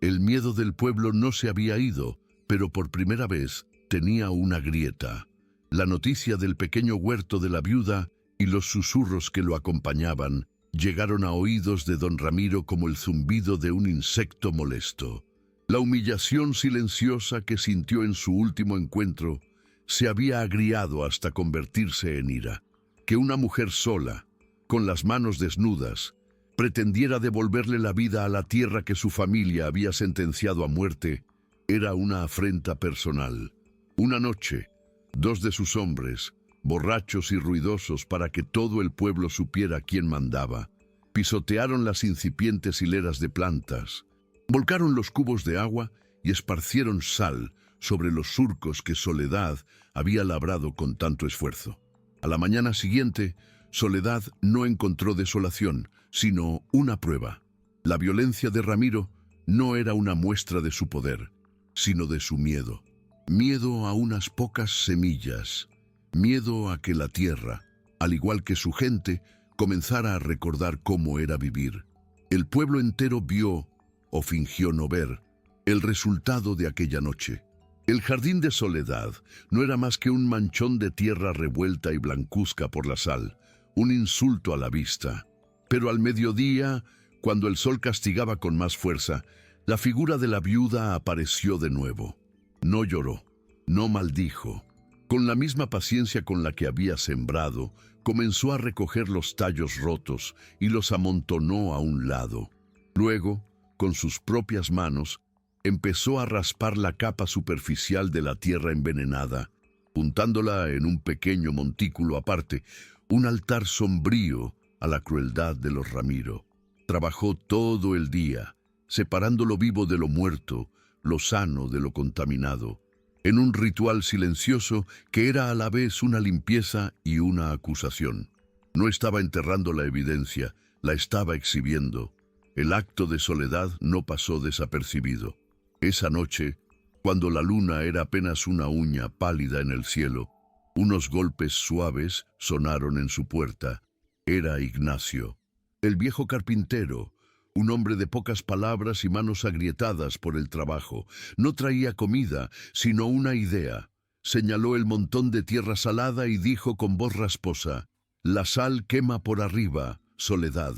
Speaker 1: El miedo del pueblo no se había ido, pero por primera vez tenía una grieta. La noticia del pequeño huerto de la viuda y los susurros que lo acompañaban llegaron a oídos de don Ramiro como el zumbido de un insecto molesto. La humillación silenciosa que sintió en su último encuentro se había agriado hasta convertirse en ira. Que una mujer sola, con las manos desnudas, pretendiera devolverle la vida a la tierra que su familia había sentenciado a muerte, era una afrenta personal. Una noche, dos de sus hombres, borrachos y ruidosos para que todo el pueblo supiera quién mandaba, pisotearon las incipientes hileras de plantas, volcaron los cubos de agua y esparcieron sal sobre los surcos que Soledad había labrado con tanto esfuerzo. A la mañana siguiente, Soledad no encontró desolación, sino una prueba. La violencia de Ramiro no era una muestra de su poder, sino de su miedo. Miedo a unas pocas semillas, miedo a que la tierra, al igual que su gente, comenzara a recordar cómo era vivir. El pueblo entero vio, o fingió no ver, el resultado de aquella noche. El jardín de Soledad no era más que un manchón de tierra revuelta y blancuzca por la sal, un insulto a la vista. Pero al mediodía, cuando el sol castigaba con más fuerza, la figura de la viuda apareció de nuevo. No lloró, no maldijo. Con la misma paciencia con la que había sembrado, comenzó a recoger los tallos rotos y los amontonó a un lado. Luego, con sus propias manos, empezó a raspar la capa superficial de la tierra envenenada, juntándola en un pequeño montículo aparte, un altar sombrío a la crueldad de los Ramiro. Trabajó todo el día, separando lo vivo de lo muerto, lo sano de lo contaminado, en un ritual silencioso que era a la vez una limpieza y una acusación. No estaba enterrando la evidencia, la estaba exhibiendo. El acto de soledad no pasó desapercibido. Esa noche, cuando la luna era apenas una uña pálida en el cielo, unos golpes suaves sonaron en su puerta. Era Ignacio, el viejo carpintero, un hombre de pocas palabras y manos agrietadas por el trabajo. No traía comida, sino una idea. Señaló el montón de tierra salada y dijo con voz rasposa: «La sal quema por arriba, Soledad,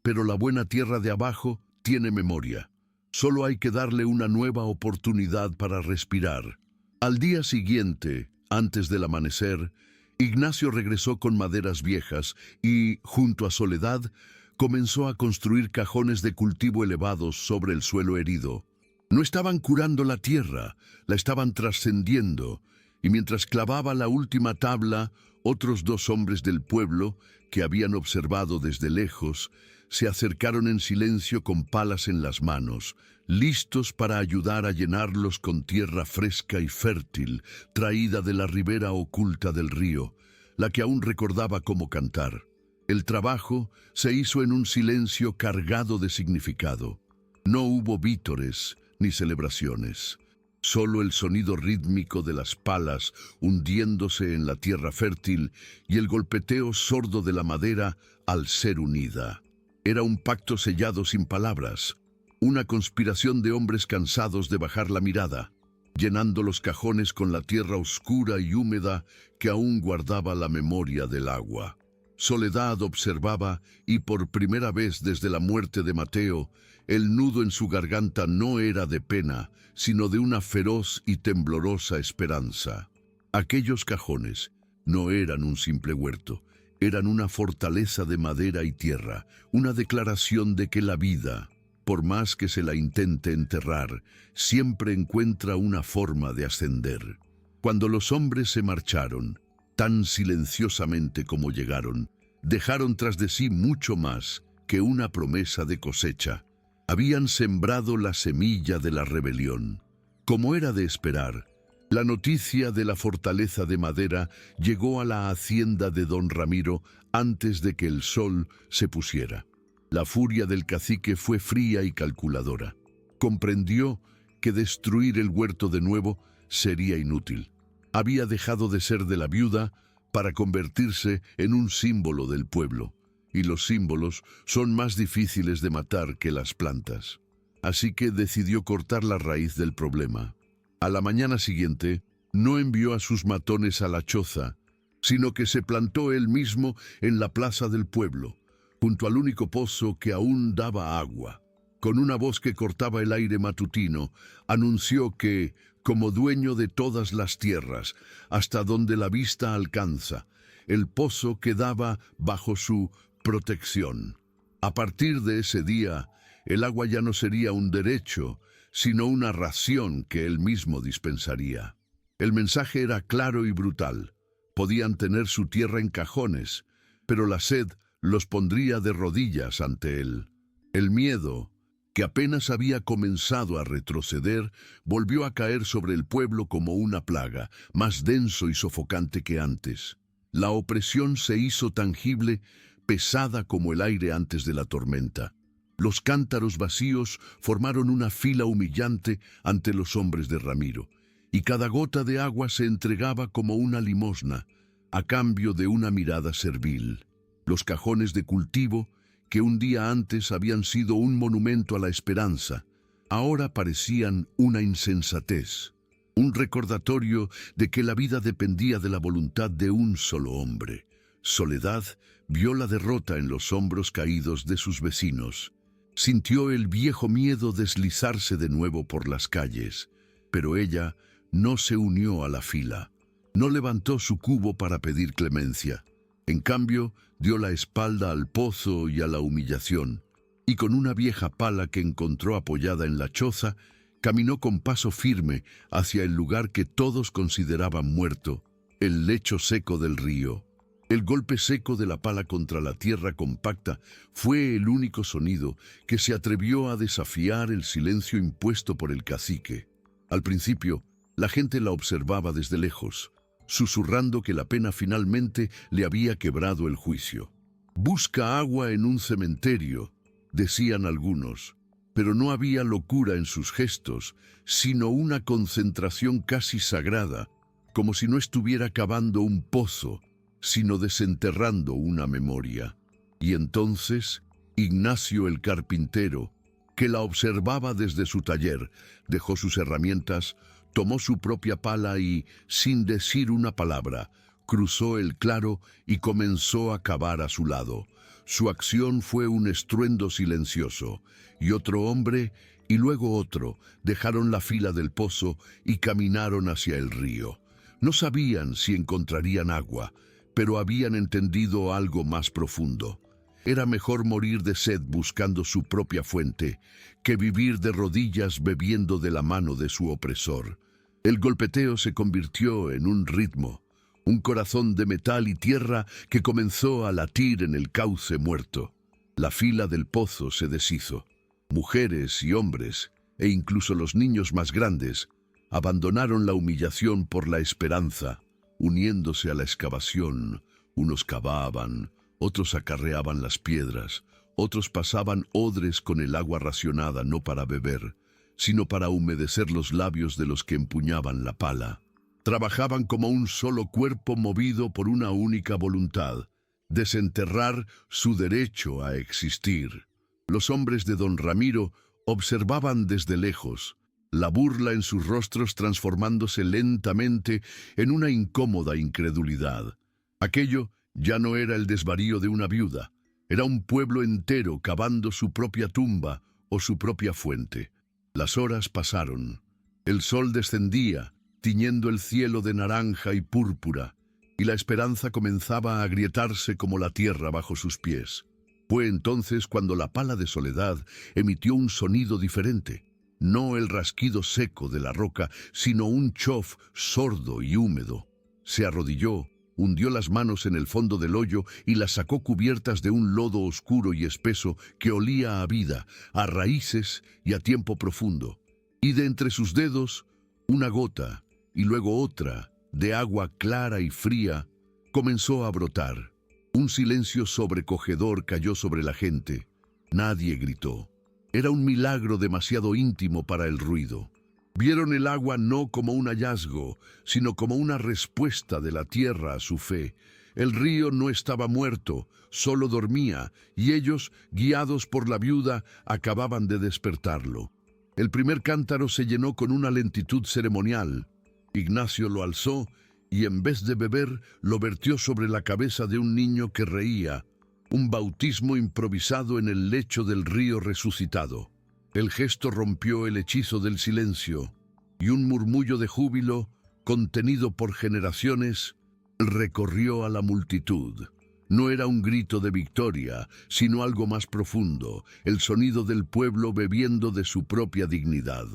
Speaker 1: pero la buena tierra de abajo tiene memoria. Solo hay que darle una nueva oportunidad para respirar». Al día siguiente, antes del amanecer, Ignacio regresó con maderas viejas y, junto a Soledad, comenzó a construir cajones de cultivo elevados sobre el suelo herido. No estaban curando la tierra, la estaban trascendiendo, y mientras clavaba la última tabla, otros dos hombres del pueblo, que habían observado desde lejos, se acercaron en silencio con palas en las manos, listos para ayudar a llenarlos con tierra fresca y fértil, traída de la ribera oculta del río, la que aún recordaba cómo cantar. El trabajo se hizo en un silencio cargado de significado. No hubo vítores ni celebraciones. Solo el sonido rítmico de las palas hundiéndose en la tierra fértil y el golpeteo sordo de la madera al ser unida. Era un pacto sellado sin palabras, una conspiración de hombres cansados de bajar la mirada, llenando los cajones con la tierra oscura y húmeda que aún guardaba la memoria del agua. Soledad observaba, y por primera vez desde la muerte de Mateo, el nudo en su garganta no era de pena, sino de una feroz y temblorosa esperanza. Aquellos cajones no eran un simple huerto, eran una fortaleza de madera y tierra, una declaración de que la vida, por más que se la intente enterrar, siempre encuentra una forma de ascender. Cuando los hombres se marcharon, tan silenciosamente como llegaron, dejaron tras de sí mucho más que una promesa de cosecha. Habían sembrado la semilla de la rebelión. Como era de esperar, la noticia de la fortaleza de madera llegó a la hacienda de don Ramiro antes de que el sol se pusiera. La furia del cacique fue fría y calculadora. Comprendió que destruir el huerto de nuevo sería inútil. Había dejado de ser de la viuda para convertirse en un símbolo del pueblo, y los símbolos son más difíciles de matar que las plantas. Así que decidió cortar la raíz del problema. A la mañana siguiente, no envió a sus matones a la choza, sino que se plantó él mismo en la plaza del pueblo, junto al único pozo que aún daba agua. Con una voz que cortaba el aire matutino, anunció que, como dueño de todas las tierras, hasta donde la vista alcanza, el pozo quedaba bajo su protección. A partir de ese día, el agua ya no sería un derecho, sino una ración que él mismo dispensaría. El mensaje era claro y brutal. Podían tener su tierra en cajones, pero la sed los pondría de rodillas ante él. El miedo, que apenas había comenzado a retroceder, volvió a caer sobre el pueblo como una plaga, más denso y sofocante que antes. La opresión se hizo tangible, pesada como el aire antes de la tormenta. Los cántaros vacíos formaron una fila humillante ante los hombres de Ramiro, y cada gota de agua se entregaba como una limosna, a cambio de una mirada servil. Los cajones de cultivo, que un día antes habían sido un monumento a la esperanza, ahora parecían una insensatez, un recordatorio de que la vida dependía de la voluntad de un solo hombre. Soledad vio la derrota en los hombros caídos de sus vecinos. Sintió el viejo miedo deslizarse de nuevo por las calles, pero ella no se unió a la fila. No levantó su cubo para pedir clemencia. En cambio, dio la espalda al pozo y a la humillación, y con una vieja pala que encontró apoyada en la choza, caminó con paso firme hacia el lugar que todos consideraban muerto, el lecho seco del río. El golpe seco de la pala contra la tierra compacta fue el único sonido que se atrevió a desafiar el silencio impuesto por el cacique. Al principio, la gente la observaba desde lejos, susurrando que la pena finalmente le había quebrado el juicio. «Busca agua en un cementerio», decían algunos, pero no había locura en sus gestos, sino una concentración casi sagrada, como si no estuviera cavando un pozo, sino desenterrando una memoria. Y entonces, Ignacio el carpintero, que la observaba desde su taller, dejó sus herramientas, tomó su propia pala y, sin decir una palabra, cruzó el claro y comenzó a cavar a su lado. Su acción fue un estruendo silencioso, y otro hombre, y luego otro, dejaron la fila del pozo y caminaron hacia el río. No sabían si encontrarían agua, pero habían entendido algo más profundo. Era mejor morir de sed buscando su propia fuente, que vivir de rodillas bebiendo de la mano de su opresor. El golpeteo se convirtió en un ritmo, un corazón de metal y tierra que comenzó a latir en el cauce muerto. La fila del pozo se deshizo. Mujeres y hombres, e incluso los niños más grandes, abandonaron la humillación por la esperanza, uniéndose a la excavación. Unos cavaban, otros acarreaban las piedras, otros pasaban odres con el agua racionada no para beber, sino para humedecer los labios de los que empuñaban la pala. Trabajaban como un solo cuerpo movido por una única voluntad: desenterrar su derecho a existir. Los hombres de don Ramiro observaban desde lejos, la burla en sus rostros transformándose lentamente en una incómoda incredulidad. Aquello ya no era el desvarío de una viuda, era un pueblo entero cavando su propia tumba o su propia fuente. Las horas pasaron. El sol descendía, tiñendo el cielo de naranja y púrpura, y la esperanza comenzaba a agrietarse como la tierra bajo sus pies. Fue entonces cuando la pala de Soledad emitió un sonido diferente. No el rasquido seco de la roca, sino un chof sordo y húmedo. Se arrodilló, hundió las manos en el fondo del hoyo y las sacó cubiertas de un lodo oscuro y espeso que olía a vida, a raíces y a tiempo profundo. Y de entre sus dedos, una gota, y luego otra, de agua clara y fría, comenzó a brotar. Un silencio sobrecogedor cayó sobre la gente. Nadie gritó. Era un milagro demasiado íntimo para el ruido. Vieron el agua no como un hallazgo, sino como una respuesta de la tierra a su fe. El río no estaba muerto, solo dormía, y ellos, guiados por la viuda, acababan de despertarlo. El primer cántaro se llenó con una lentitud ceremonial. Ignacio lo alzó y en vez de beber, lo vertió sobre la cabeza de un niño que reía, un bautismo improvisado en el lecho del río resucitado. El gesto rompió el hechizo del silencio, y un murmullo de júbilo, contenido por generaciones, recorrió a la multitud. No era un grito de victoria, sino algo más profundo, el sonido del pueblo bebiendo de su propia dignidad.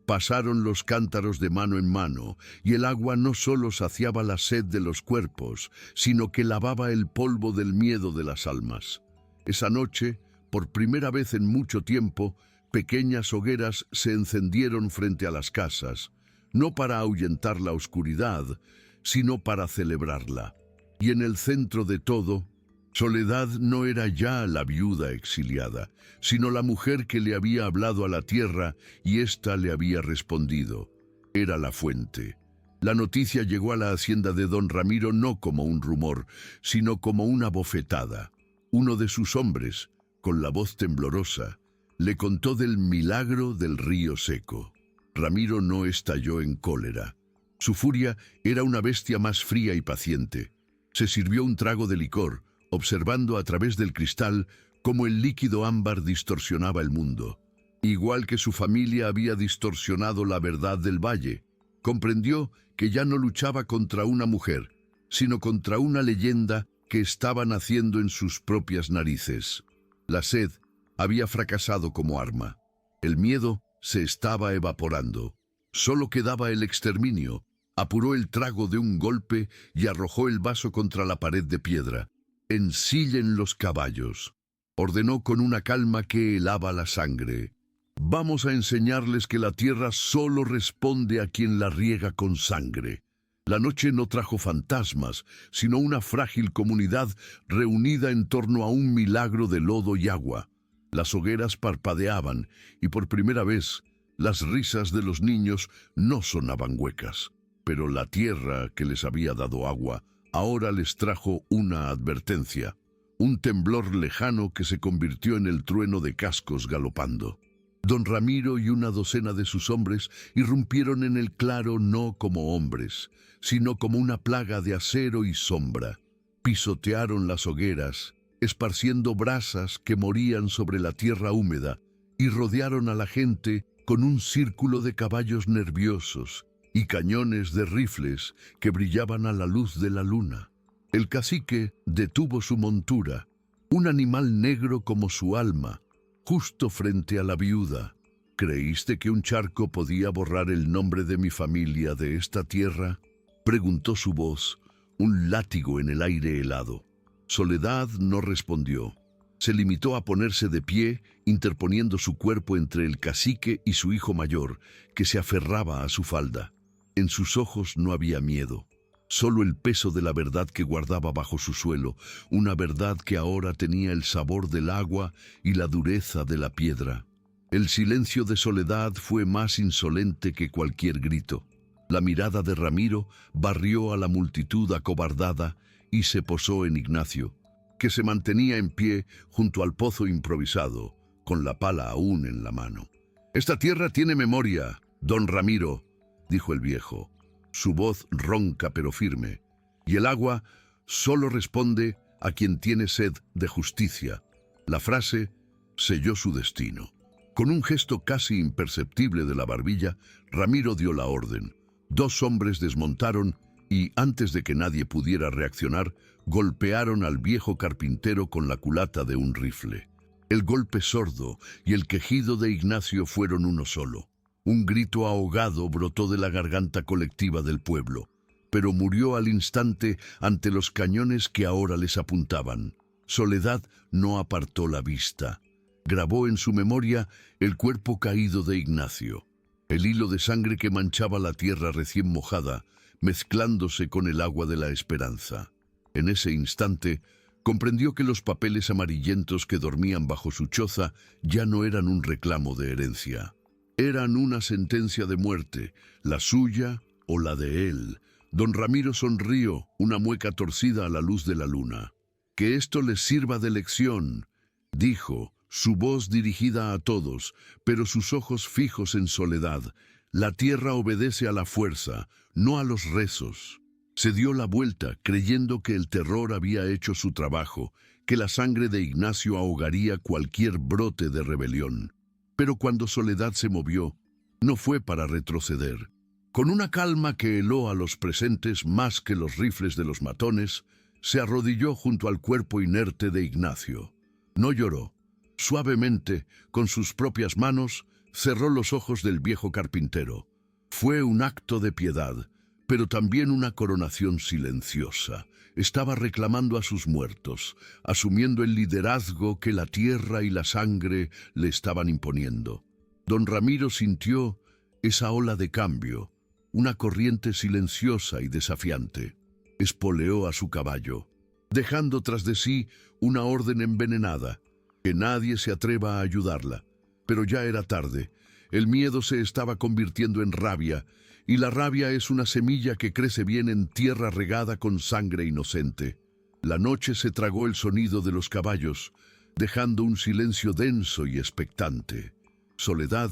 Speaker 1: Pasaron los cántaros de mano en mano, y el agua no solo saciaba la sed de los cuerpos, sino que lavaba el polvo del miedo de las almas. Esa noche, por primera vez en mucho tiempo, pequeñas hogueras se encendieron frente a las casas, no para ahuyentar la oscuridad, sino para celebrarla. Y en el centro de todo, Soledad no era ya la viuda exiliada, sino la mujer que le había hablado a la tierra y ésta le había respondido. Era la fuente. La noticia llegó a la hacienda de don Ramiro no como un rumor, sino como una bofetada. Uno de sus hombres, con la voz temblorosa, le contó del milagro del río seco. Ramiro no estalló en cólera. Su furia era una bestia más fría y paciente. Se sirvió un trago de licor, observando a través del cristal cómo el líquido ámbar distorsionaba el mundo. Igual que su familia había distorsionado la verdad del valle, comprendió que ya no luchaba contra una mujer, sino contra una leyenda que estaba naciendo en sus propias narices. La sed había fracasado como arma. El miedo se estaba evaporando. Solo quedaba el exterminio. Apuró el trago de un golpe y arrojó el vaso contra la pared de piedra. «Ensillen los caballos», ordenó con una calma que helaba la sangre. «Vamos a enseñarles que la tierra solo responde a quien la riega con sangre». La noche no trajo fantasmas, sino una frágil comunidad reunida en torno a un milagro de lodo y agua. Las hogueras parpadeaban y por primera vez las risas de los niños no sonaban huecas. Pero la tierra que les había dado agua ahora les trajo una advertencia, un temblor lejano que se convirtió en el trueno de cascos galopando. Don Ramiro y una docena de sus hombres irrumpieron en el claro no como hombres, sino como una plaga de acero y sombra. Pisotearon las hogueras, esparciendo brasas que morían sobre la tierra húmeda, y rodearon a la gente con un círculo de caballos nerviosos y cañones de rifles que brillaban a la luz de la luna. El cacique detuvo su montura, un animal negro como su alma, justo frente a la viuda. «¿Creíste que un charco podía borrar el nombre de mi familia de esta tierra?», preguntó su voz, un látigo en el aire helado. Soledad no respondió. Se limitó a ponerse de pie, interponiendo su cuerpo entre el cacique y su hijo mayor, que se aferraba a su falda. En sus ojos no había miedo, solo el peso de la verdad que guardaba bajo su suelo, una verdad que ahora tenía el sabor del agua y la dureza de la piedra. El silencio de Soledad fue más insolente que cualquier grito. La mirada de Ramiro barrió a la multitud acobardada y se posó en Ignacio, que se mantenía en pie junto al pozo improvisado, con la pala aún en la mano. «Esta tierra tiene memoria, don Ramiro», dijo el viejo, su voz ronca pero firme, «y el agua solo responde a quien tiene sed de justicia». La frase selló su destino. Con un gesto casi imperceptible de la barbilla, Ramiro dio la orden. 2 hombres desmontaron y, antes de que nadie pudiera reaccionar, golpearon al viejo carpintero con la culata de un rifle. El golpe sordo y el quejido de Ignacio fueron uno solo. Un grito ahogado brotó de la garganta colectiva del pueblo, pero murió al instante ante los cañones que ahora les apuntaban. Soledad no apartó la vista. Grabó en su memoria el cuerpo caído de Ignacio, el hilo de sangre que manchaba la tierra recién mojada, mezclándose con el agua de la esperanza. En ese instante, comprendió que los papeles amarillentos que dormían bajo su choza ya no eran un reclamo de herencia. Eran una sentencia de muerte, la suya o la de él. Don Ramiro sonrió, una mueca torcida a la luz de la luna. «Que esto les sirva de lección», dijo, su voz dirigida a todos, pero sus ojos fijos en Soledad. «La tierra obedece a la fuerza, no a los rezos». Se dio la vuelta, creyendo que el terror había hecho su trabajo, que la sangre de Ignacio ahogaría cualquier brote de rebelión. Pero cuando Soledad se movió, no fue para retroceder. Con una calma que heló a los presentes más que los rifles de los matones, se arrodilló junto al cuerpo inerte de Ignacio. No lloró. Suavemente, con sus propias manos, cerró los ojos del viejo carpintero. Fue un acto de piedad, pero también una coronación silenciosa. Estaba reclamando a sus muertos, asumiendo el liderazgo que la tierra y la sangre le estaban imponiendo. Don Ramiro sintió esa ola de cambio, una corriente silenciosa y desafiante. Espoleó a su caballo. dejando tras de sí una orden envenenada, que nadie se atreva a ayudarla. Pero ya era tarde. El miedo se estaba convirtiendo en rabia, y la rabia es una semilla que crece bien en tierra regada con sangre inocente. La noche se tragó el sonido de los caballos, dejando un silencio denso y expectante. Soledad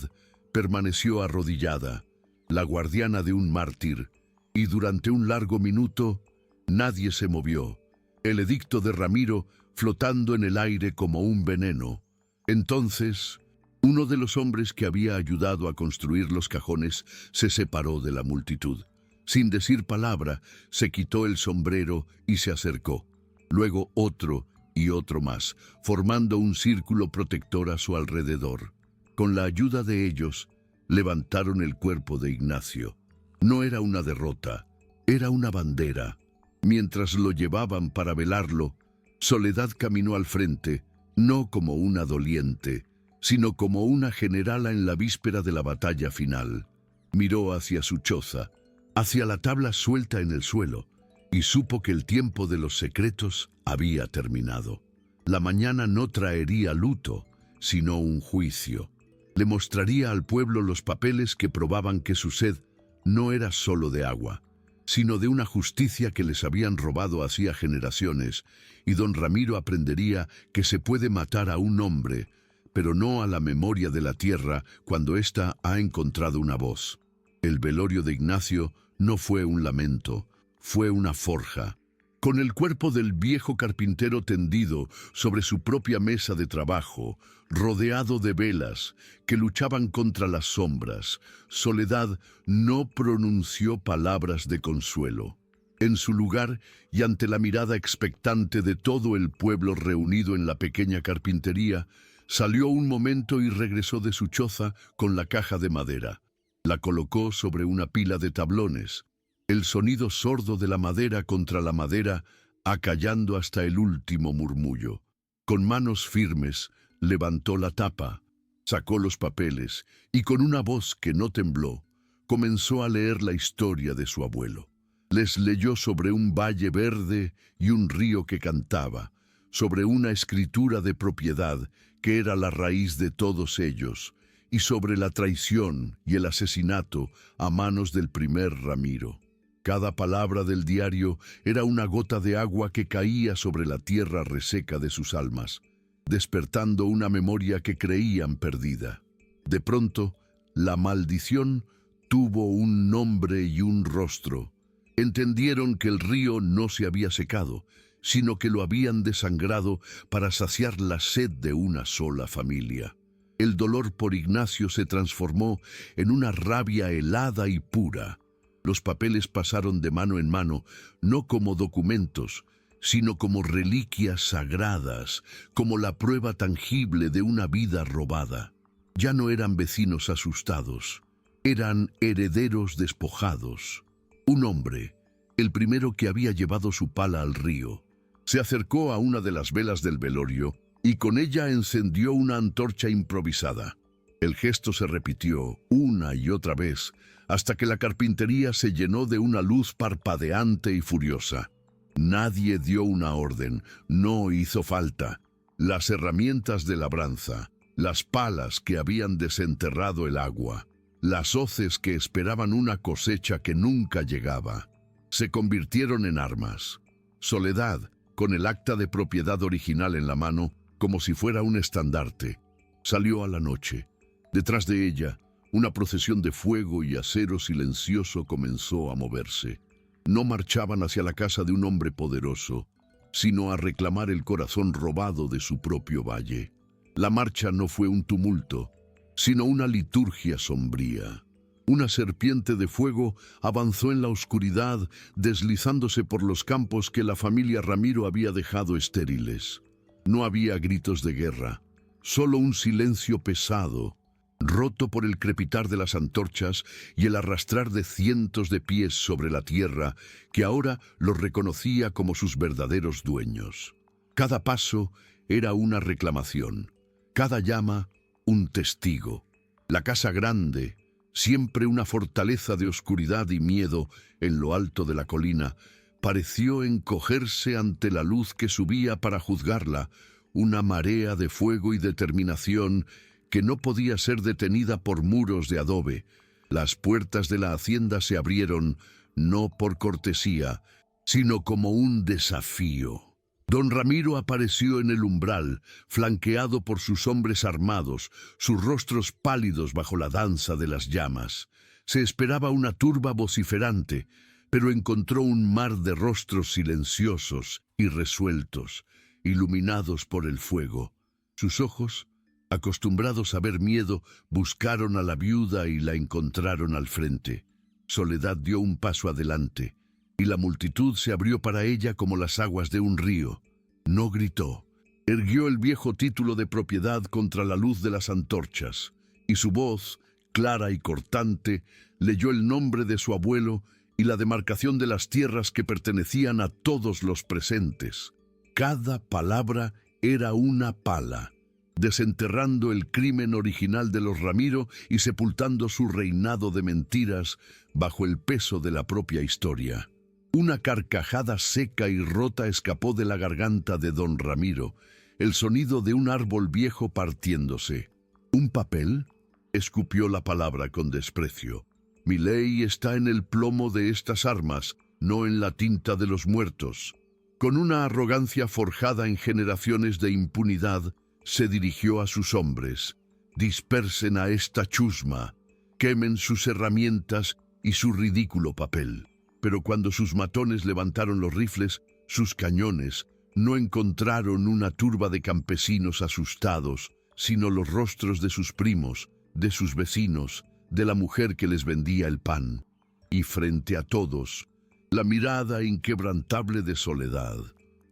Speaker 1: permaneció arrodillada, la guardiana de un mártir, y durante un largo minuto nadie se movió, el edicto de Ramiro flotando en el aire como un veneno. Entonces, uno de los hombres que había ayudado a construir los cajones se separó de la multitud. Sin decir palabra, se quitó el sombrero y se acercó. Luego otro y otro más, formando un círculo protector a su alrededor. Con la ayuda de ellos, levantaron el cuerpo de Ignacio. No era una derrota, era una bandera. Mientras lo llevaban para velarlo, Soledad caminó al frente, no como una doliente, sino como una generala en la víspera de la batalla final. Miró hacia su choza, hacia la tabla suelta en el suelo, y supo que el tiempo de los secretos había terminado. La mañana no traería luto, sino un juicio. Le mostraría al pueblo los papeles que probaban que su sed no era solo de agua, sino de una justicia que les habían robado hacía generaciones, y don Ramiro aprendería que se puede matar a un hombre, pero no a la memoria de la tierra cuando ésta ha encontrado una voz. El velorio de Ignacio no fue un lamento, fue una forja. Con el cuerpo del viejo carpintero tendido sobre su propia mesa de trabajo, rodeado de velas que luchaban contra las sombras, Soledad no pronunció palabras de consuelo. En su lugar, y ante la mirada expectante de todo el pueblo reunido en la pequeña carpintería, salió un momento y regresó de su choza con la caja de madera. La colocó sobre una pila de tablones. El sonido sordo de la madera contra la madera, acallando hasta el último murmullo. Con manos firmes, levantó la tapa, sacó los papeles y con una voz que no tembló, comenzó a leer la historia de su abuelo. Les leyó sobre un valle verde y un río que cantaba, sobre una escritura de propiedad que era la raíz de todos ellos, y sobre la traición y el asesinato a manos del primer Ramiro. Cada palabra del diario era una gota de agua que caía sobre la tierra reseca de sus almas, despertando una memoria que creían perdida. De pronto, la maldición tuvo un nombre y un rostro. Entendieron que el río no se había secado, sino que lo habían desangrado para saciar la sed de una sola familia. El dolor por Ignacio se transformó en una rabia helada y pura. Los papeles pasaron de mano en mano, no como documentos, sino como reliquias sagradas, como la prueba tangible de una vida robada. Ya no eran vecinos asustados, eran herederos despojados. Un hombre, el primero que había llevado su pala al río, se acercó a una de las velas del velorio y con ella encendió una antorcha improvisada. El gesto se repitió una y otra vez, hasta que la carpintería se llenó de una luz parpadeante y furiosa. Nadie dio una orden, no hizo falta. Las herramientas de labranza, las palas que habían desenterrado el agua, las hoces que esperaban una cosecha que nunca llegaba, se convirtieron en armas. Soledad, con el acta de propiedad original en la mano, como si fuera un estandarte, salió a la noche. Detrás de ella, una procesión de fuego y acero silencioso comenzó a moverse. No marchaban hacia la casa de un hombre poderoso, sino a reclamar el corazón robado de su propio valle. La marcha no fue un tumulto, sino una liturgia sombría. Una serpiente de fuego avanzó en la oscuridad, deslizándose por los campos que la familia Ramiro había dejado estériles. No había gritos de guerra, solo un silencio pesado, roto por el crepitar de las antorchas y el arrastrar de cientos de pies sobre la tierra que ahora los reconocía como sus verdaderos dueños. Cada paso era una reclamación, cada llama un testigo. La casa grande, siempre una fortaleza de oscuridad y miedo en lo alto de la colina, pareció encogerse ante la luz que subía para juzgarla, una marea de fuego y determinación que no podía ser detenida por muros de adobe. Las puertas de la hacienda se abrieron, no por cortesía, sino como un desafío. Don Ramiro apareció en el umbral, flanqueado por sus hombres armados, sus rostros pálidos bajo la danza de las llamas. Se esperaba una turba vociferante, pero encontró un mar de rostros silenciosos y resueltos, iluminados por el fuego. Sus ojos, acostumbrados a ver miedo, buscaron a la viuda y la encontraron al frente. Soledad dio un paso adelante, y la multitud se abrió para ella como las aguas de un río. No gritó. Erguió el viejo título de propiedad contra la luz de las antorchas, y su voz, clara y cortante, leyó el nombre de su abuelo y la demarcación de las tierras que pertenecían a todos los presentes. Cada palabra era una pala, desenterrando el crimen original de los Ramiro y sepultando su reinado de mentiras bajo el peso de la propia historia. Una carcajada seca y rota escapó de la garganta de don Ramiro, el sonido de un árbol viejo partiéndose. ¿Un papel? Escupió la palabra con desprecio. Mi ley está en el plomo de estas armas, no en la tinta de los muertos. Con una arrogancia forjada en generaciones de impunidad, se dirigió a sus hombres. Dispersen a esta chusma, quemen sus herramientas y su ridículo papel. Pero cuando sus matones levantaron los rifles, sus cañones, no encontraron una turba de campesinos asustados, sino los rostros de sus primos, de sus vecinos, de la mujer que les vendía el pan. Y frente a todos, la mirada inquebrantable de Soledad.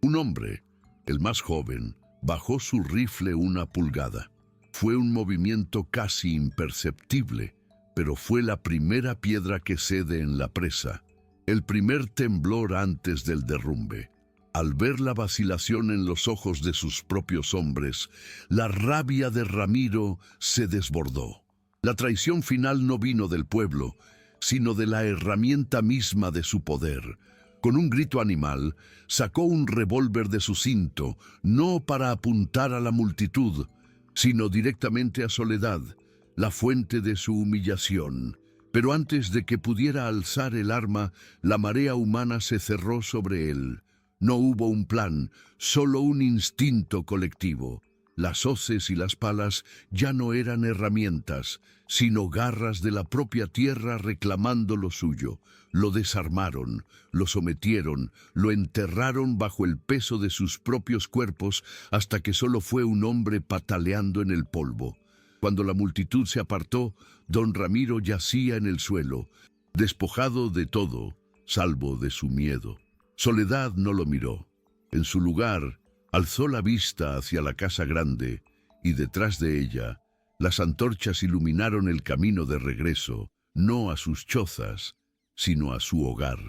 Speaker 1: Un hombre, el más joven, bajó su rifle una pulgada. Fue un movimiento casi imperceptible, pero fue la primera piedra que cede en la presa. El primer temblor antes del derrumbe. Al ver la vacilación en los ojos de sus propios hombres, la rabia de Ramiro se desbordó. La traición final no vino del pueblo, sino de la herramienta misma de su poder. Con un grito animal, sacó un revólver de su cinto, no para apuntar a la multitud, sino directamente a Soledad, la fuente de su humillación. Pero antes de que pudiera alzar el arma, la marea humana se cerró sobre él. No hubo un plan, solo un instinto colectivo. Las hoces y las palas ya no eran herramientas, sino garras de la propia tierra reclamando lo suyo. Lo desarmaron, lo sometieron, lo enterraron bajo el peso de sus propios cuerpos hasta que solo fue un hombre pataleando en el polvo. Cuando la multitud se apartó, don Ramiro yacía en el suelo, despojado de todo, salvo de su miedo. Soledad no lo miró. En su lugar, alzó la vista hacia la casa grande, y detrás de ella, las antorchas iluminaron el camino de regreso, no a sus chozas, sino a su hogar.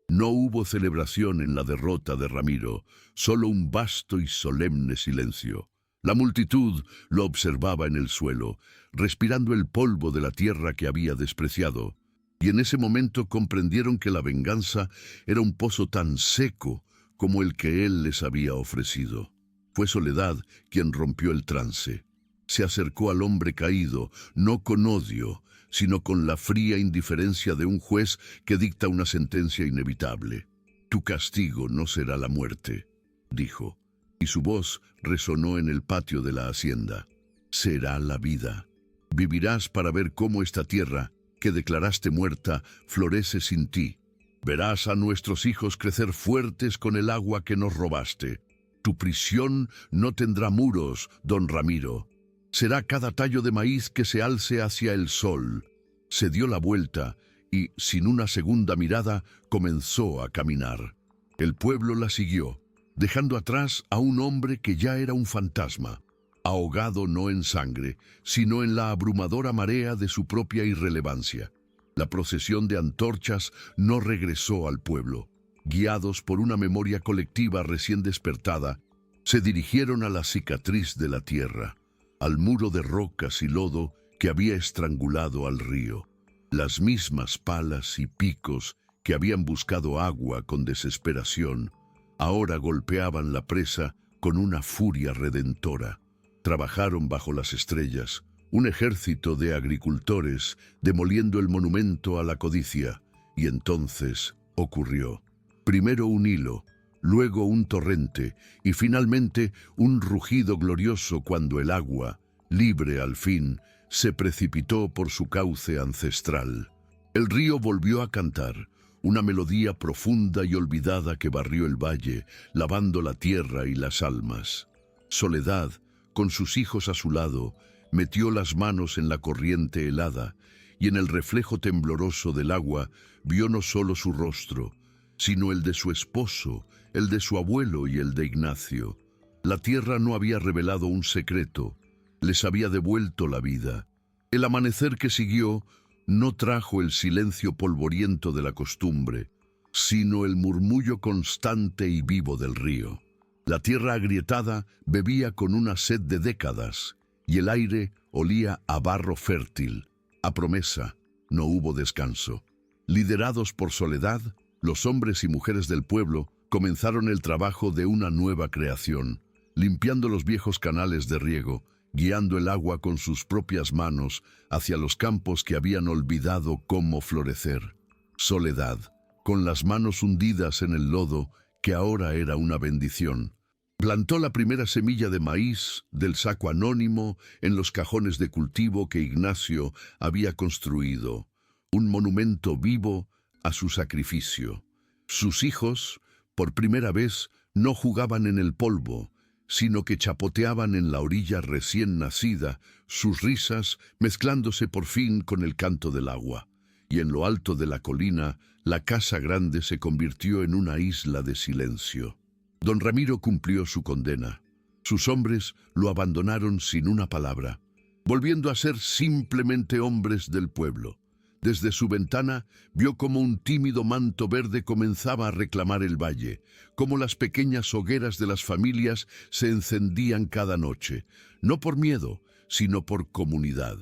Speaker 1: No hubo celebración en la derrota de Ramiro, solo un vasto y solemne silencio. La multitud lo observaba en el suelo, respirando el polvo de la tierra que había despreciado, y en ese momento comprendieron que la venganza era un pozo tan seco como el que él les había ofrecido. Fue Soledad quien rompió el trance. Se acercó al hombre caído, no con odio, sino con la fría indiferencia de un juez que dicta una sentencia inevitable. Tu castigo no será la muerte, dijo, y su voz resonó en el patio de la hacienda. Será la vida. Vivirás para ver cómo esta tierra, que declaraste muerta, florece sin ti. Verás a nuestros hijos crecer fuertes con el agua que nos robaste. Tu prisión no tendrá muros, don Ramiro. Será cada tallo de maíz que se alce hacia el sol. Se dio la vuelta y, sin una segunda mirada, comenzó a caminar. El pueblo la siguió, dejando atrás a un hombre que ya era un fantasma, ahogado no en sangre, sino en la abrumadora marea de su propia irrelevancia. La procesión de antorchas no regresó al pueblo. Guiados por una memoria colectiva recién despertada, se dirigieron a la cicatriz de la tierra, al muro de rocas y lodo que había estrangulado al río. Las mismas palas y picos que habían buscado agua con desesperación, ahora golpeaban la presa con una furia redentora. Trabajaron bajo las estrellas, un ejército de agricultores demoliendo el monumento a la codicia, y entonces ocurrió. Primero un hilo, luego un torrente y finalmente un rugido glorioso cuando el agua, libre al fin, se precipitó por su cauce ancestral. El río volvió a cantar, una melodía profunda y olvidada que barrió el valle, lavando la tierra y las almas. Soledad, con sus hijos a su lado, metió las manos en la corriente helada y en el reflejo tembloroso del agua vio no solo su rostro, sino el de su esposo, el de su abuelo y el de Ignacio. La tierra no había revelado un secreto, les había devuelto la vida. El amanecer que siguió no trajo el silencio polvoriento de la costumbre, sino el murmullo constante y vivo del río. La tierra agrietada bebía con una sed de décadas, y el aire olía a barro fértil. A promesa, no hubo descanso. Liderados por Soledad, los hombres y mujeres del pueblo comenzaron el trabajo de una nueva creación, limpiando los viejos canales de riego, guiando el agua con sus propias manos hacia los campos que habían olvidado cómo florecer. Soledad, con las manos hundidas en el lodo, que ahora era una bendición, plantó la primera semilla de maíz del saco anónimo en los cajones de cultivo que Ignacio había construido, un monumento vivo a su sacrificio. Sus hijos, por primera vez, no jugaban en el polvo, sino que chapoteaban en la orilla recién nacida, sus risas mezclándose por fin con el canto del agua. Y en lo alto de la colina, la casa grande se convirtió en una isla de silencio. Don Ramiro cumplió su condena. Sus hombres lo abandonaron sin una palabra, volviendo a ser simplemente hombres del pueblo. Desde su ventana vio cómo un tímido manto verde comenzaba a reclamar el valle, cómo las pequeñas hogueras de las familias se encendían cada noche, no por miedo, sino por comunidad.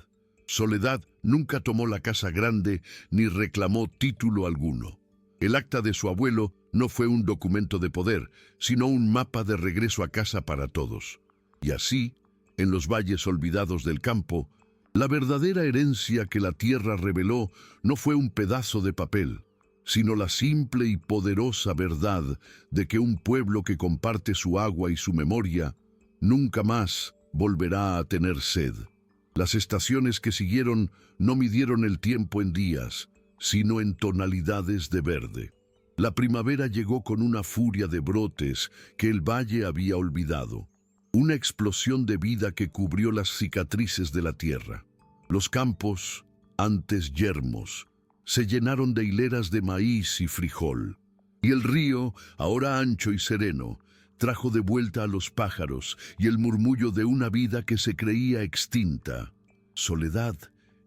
Speaker 1: Soledad nunca tomó la casa grande ni reclamó título alguno. El acta de su abuelo no fue un documento de poder, sino un mapa de regreso a casa para todos. Y así, en los valles olvidados del campo, la verdadera herencia que la tierra reveló no fue un pedazo de papel, sino la simple y poderosa verdad de que un pueblo que comparte su agua y su memoria nunca más volverá a tener sed. Las estaciones que siguieron no midieron el tiempo en días, sino en tonalidades de verde. La primavera llegó con una furia de brotes que el valle había olvidado. Una explosión de vida que cubrió las cicatrices de la tierra. Los campos, antes yermos, se llenaron de hileras de maíz y frijol. Y el río, ahora ancho y sereno, trajo de vuelta a los pájaros y el murmullo de una vida que se creía extinta. Soledad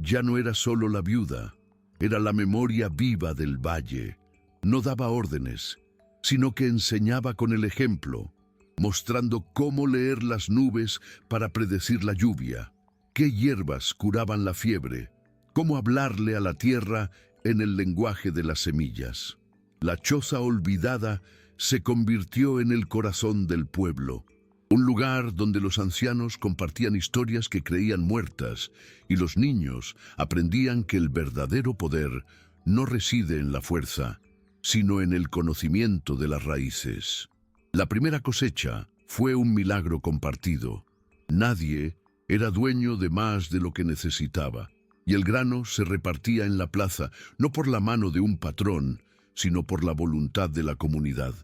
Speaker 1: ya no era solo la viuda, era la memoria viva del valle. No daba órdenes, sino que enseñaba con el ejemplo, mostrando cómo leer las nubes para predecir la lluvia, qué hierbas curaban la fiebre, cómo hablarle a la tierra en el lenguaje de las semillas. La choza olvidada se convirtió en el corazón del pueblo, un lugar donde los ancianos compartían historias que creían muertas y los niños aprendían que el verdadero poder no reside en la fuerza, sino en el conocimiento de las raíces. La primera cosecha fue un milagro compartido. Nadie era dueño de más de lo que necesitaba, y el grano se repartía en la plaza, no por la mano de un patrón, sino por la voluntad de la comunidad.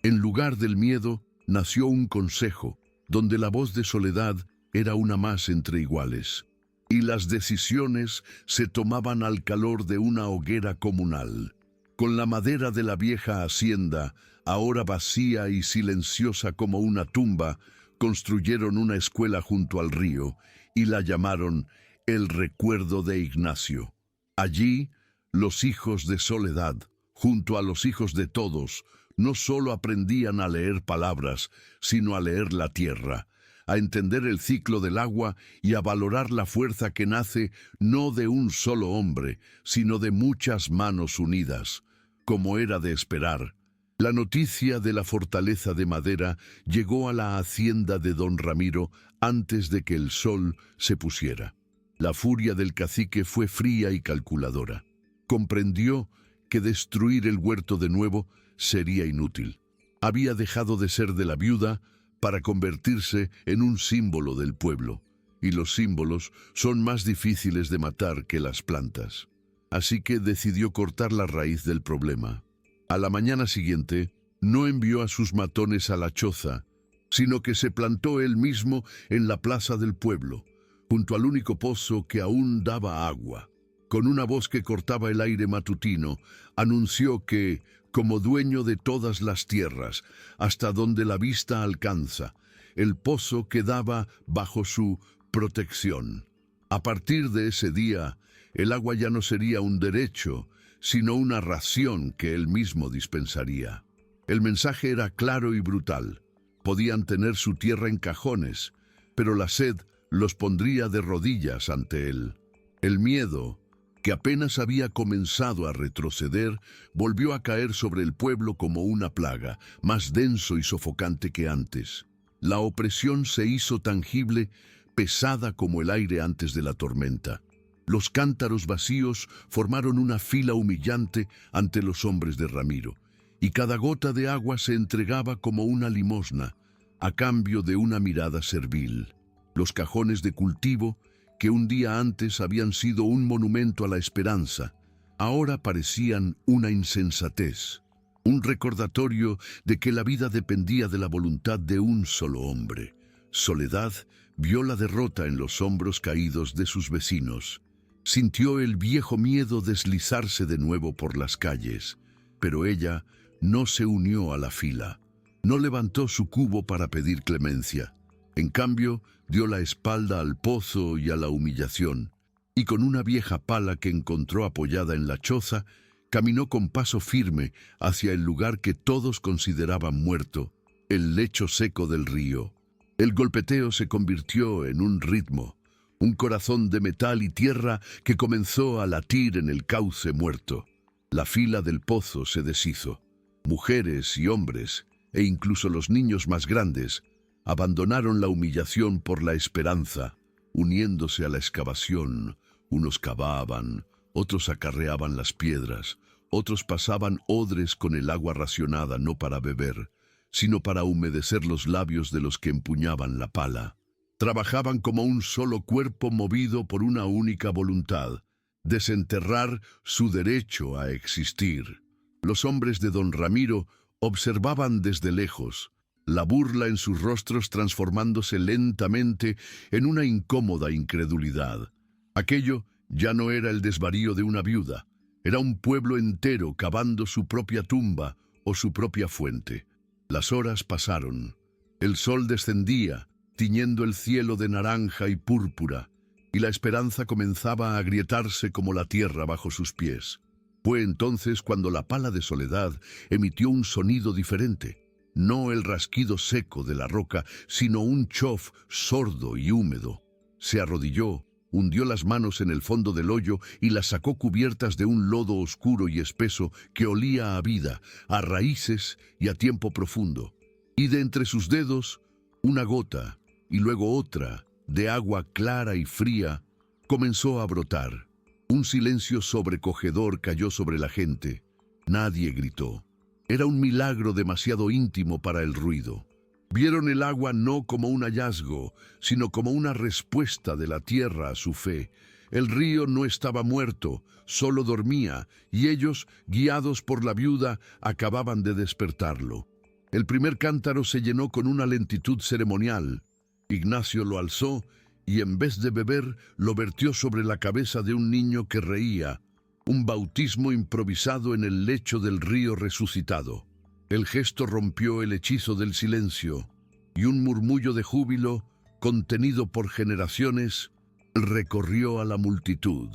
Speaker 1: En lugar del miedo, nació un consejo, donde la voz de Soledad era una más entre iguales, y las decisiones se tomaban al calor de una hoguera comunal. Con la madera de la vieja hacienda, ahora vacía y silenciosa como una tumba, construyeron una escuela junto al río y la llamaron El Recuerdo de Ignacio. Allí, los hijos de Soledad, junto a los hijos de todos, no solo aprendían a leer palabras, sino a leer la tierra, a entender el ciclo del agua y a valorar la fuerza que nace no de un solo hombre, sino de muchas manos unidas. Como era de esperar, la noticia de la fortaleza de madera llegó a la hacienda de don Ramiro antes de que el sol se pusiera. La furia del cacique fue fría y calculadora. Comprendió que destruir el huerto de nuevo sería inútil. Había dejado de ser de la viuda para convertirse en un símbolo del pueblo, y los símbolos son más difíciles de matar que las plantas. Así que decidió cortar la raíz del problema. A la mañana siguiente, no envió a sus matones a la choza, sino que se plantó él mismo en la plaza del pueblo, junto al único pozo que aún daba agua. Con una voz que cortaba el aire matutino, anunció que, como dueño de todas las tierras, hasta donde la vista alcanza, el pozo quedaba bajo su protección. A partir de ese día, el agua ya no sería un derecho, sino una ración que él mismo dispensaría. El mensaje era claro y brutal. Podían tener su tierra en cajones, pero la sed los pondría de rodillas ante él. El miedo, que apenas había comenzado a retroceder, volvió a caer sobre el pueblo como una plaga, más denso y sofocante que antes. La opresión se hizo tangible, pesada como el aire antes de la tormenta. Los cántaros vacíos formaron una fila humillante ante los hombres de Ramiro, y cada gota de agua se entregaba como una limosna, a cambio de una mirada servil. Los cajones de cultivo, que un día antes habían sido un monumento a la esperanza, ahora parecían una insensatez, un recordatorio de que la vida dependía de la voluntad de un solo hombre. Soledad vio la derrota en los hombros caídos de sus vecinos. Sintió el viejo miedo deslizarse de nuevo por las calles, pero ella no se unió a la fila, no levantó su cubo para pedir clemencia. En cambio, dio la espalda al pozo y a la humillación, y con una vieja pala que encontró apoyada en la choza, caminó con paso firme hacia el lugar que todos consideraban muerto, el lecho seco del río. El golpeteo se convirtió en un ritmo, un corazón de metal y tierra que comenzó a latir en el cauce muerto. La fila del pozo se deshizo. Mujeres y hombres, e incluso los niños más grandes, abandonaron la humillación por la esperanza, uniéndose a la excavación. Unos cavaban, otros acarreaban las piedras, otros pasaban odres con el agua racionada no para beber, sino para humedecer los labios de los que empuñaban la pala. Trabajaban como un solo cuerpo movido por una única voluntad: desenterrar su derecho a existir. Los hombres de don Ramiro observaban desde lejos, la burla en sus rostros transformándose lentamente en una incómoda incredulidad. Aquello ya no era el desvarío de una viuda, era un pueblo entero cavando su propia tumba o su propia fuente. Las horas pasaron, el sol descendía, tiñendo el cielo de naranja y púrpura, y la esperanza comenzaba a agrietarse como la tierra bajo sus pies. Fue entonces cuando la pala de Soledad emitió un sonido diferente, no el rasquido seco de la roca, sino un chof sordo y húmedo. Se arrodilló, hundió las manos en el fondo del hoyo y las sacó cubiertas de un lodo oscuro y espeso que olía a vida, a raíces y a tiempo profundo. Y de entre sus dedos, una gota, y luego otra, de agua clara y fría, comenzó a brotar. Un silencio sobrecogedor cayó sobre la gente. Nadie gritó. Era un milagro demasiado íntimo para el ruido. Vieron el agua no como un hallazgo, sino como una respuesta de la tierra a su fe. El río no estaba muerto, solo dormía, y ellos, guiados por la viuda, acababan de despertarlo. El primer cántaro se llenó con una lentitud ceremonial. Ignacio lo alzó y en vez de beber, lo vertió sobre la cabeza de un niño que reía, un bautismo improvisado en el lecho del río resucitado. El gesto rompió el hechizo del silencio, y un murmullo de júbilo, contenido por generaciones, recorrió a la multitud.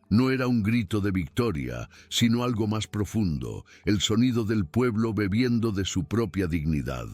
Speaker 1: No era un grito de victoria, sino algo más profundo, el sonido del pueblo bebiendo de su propia dignidad.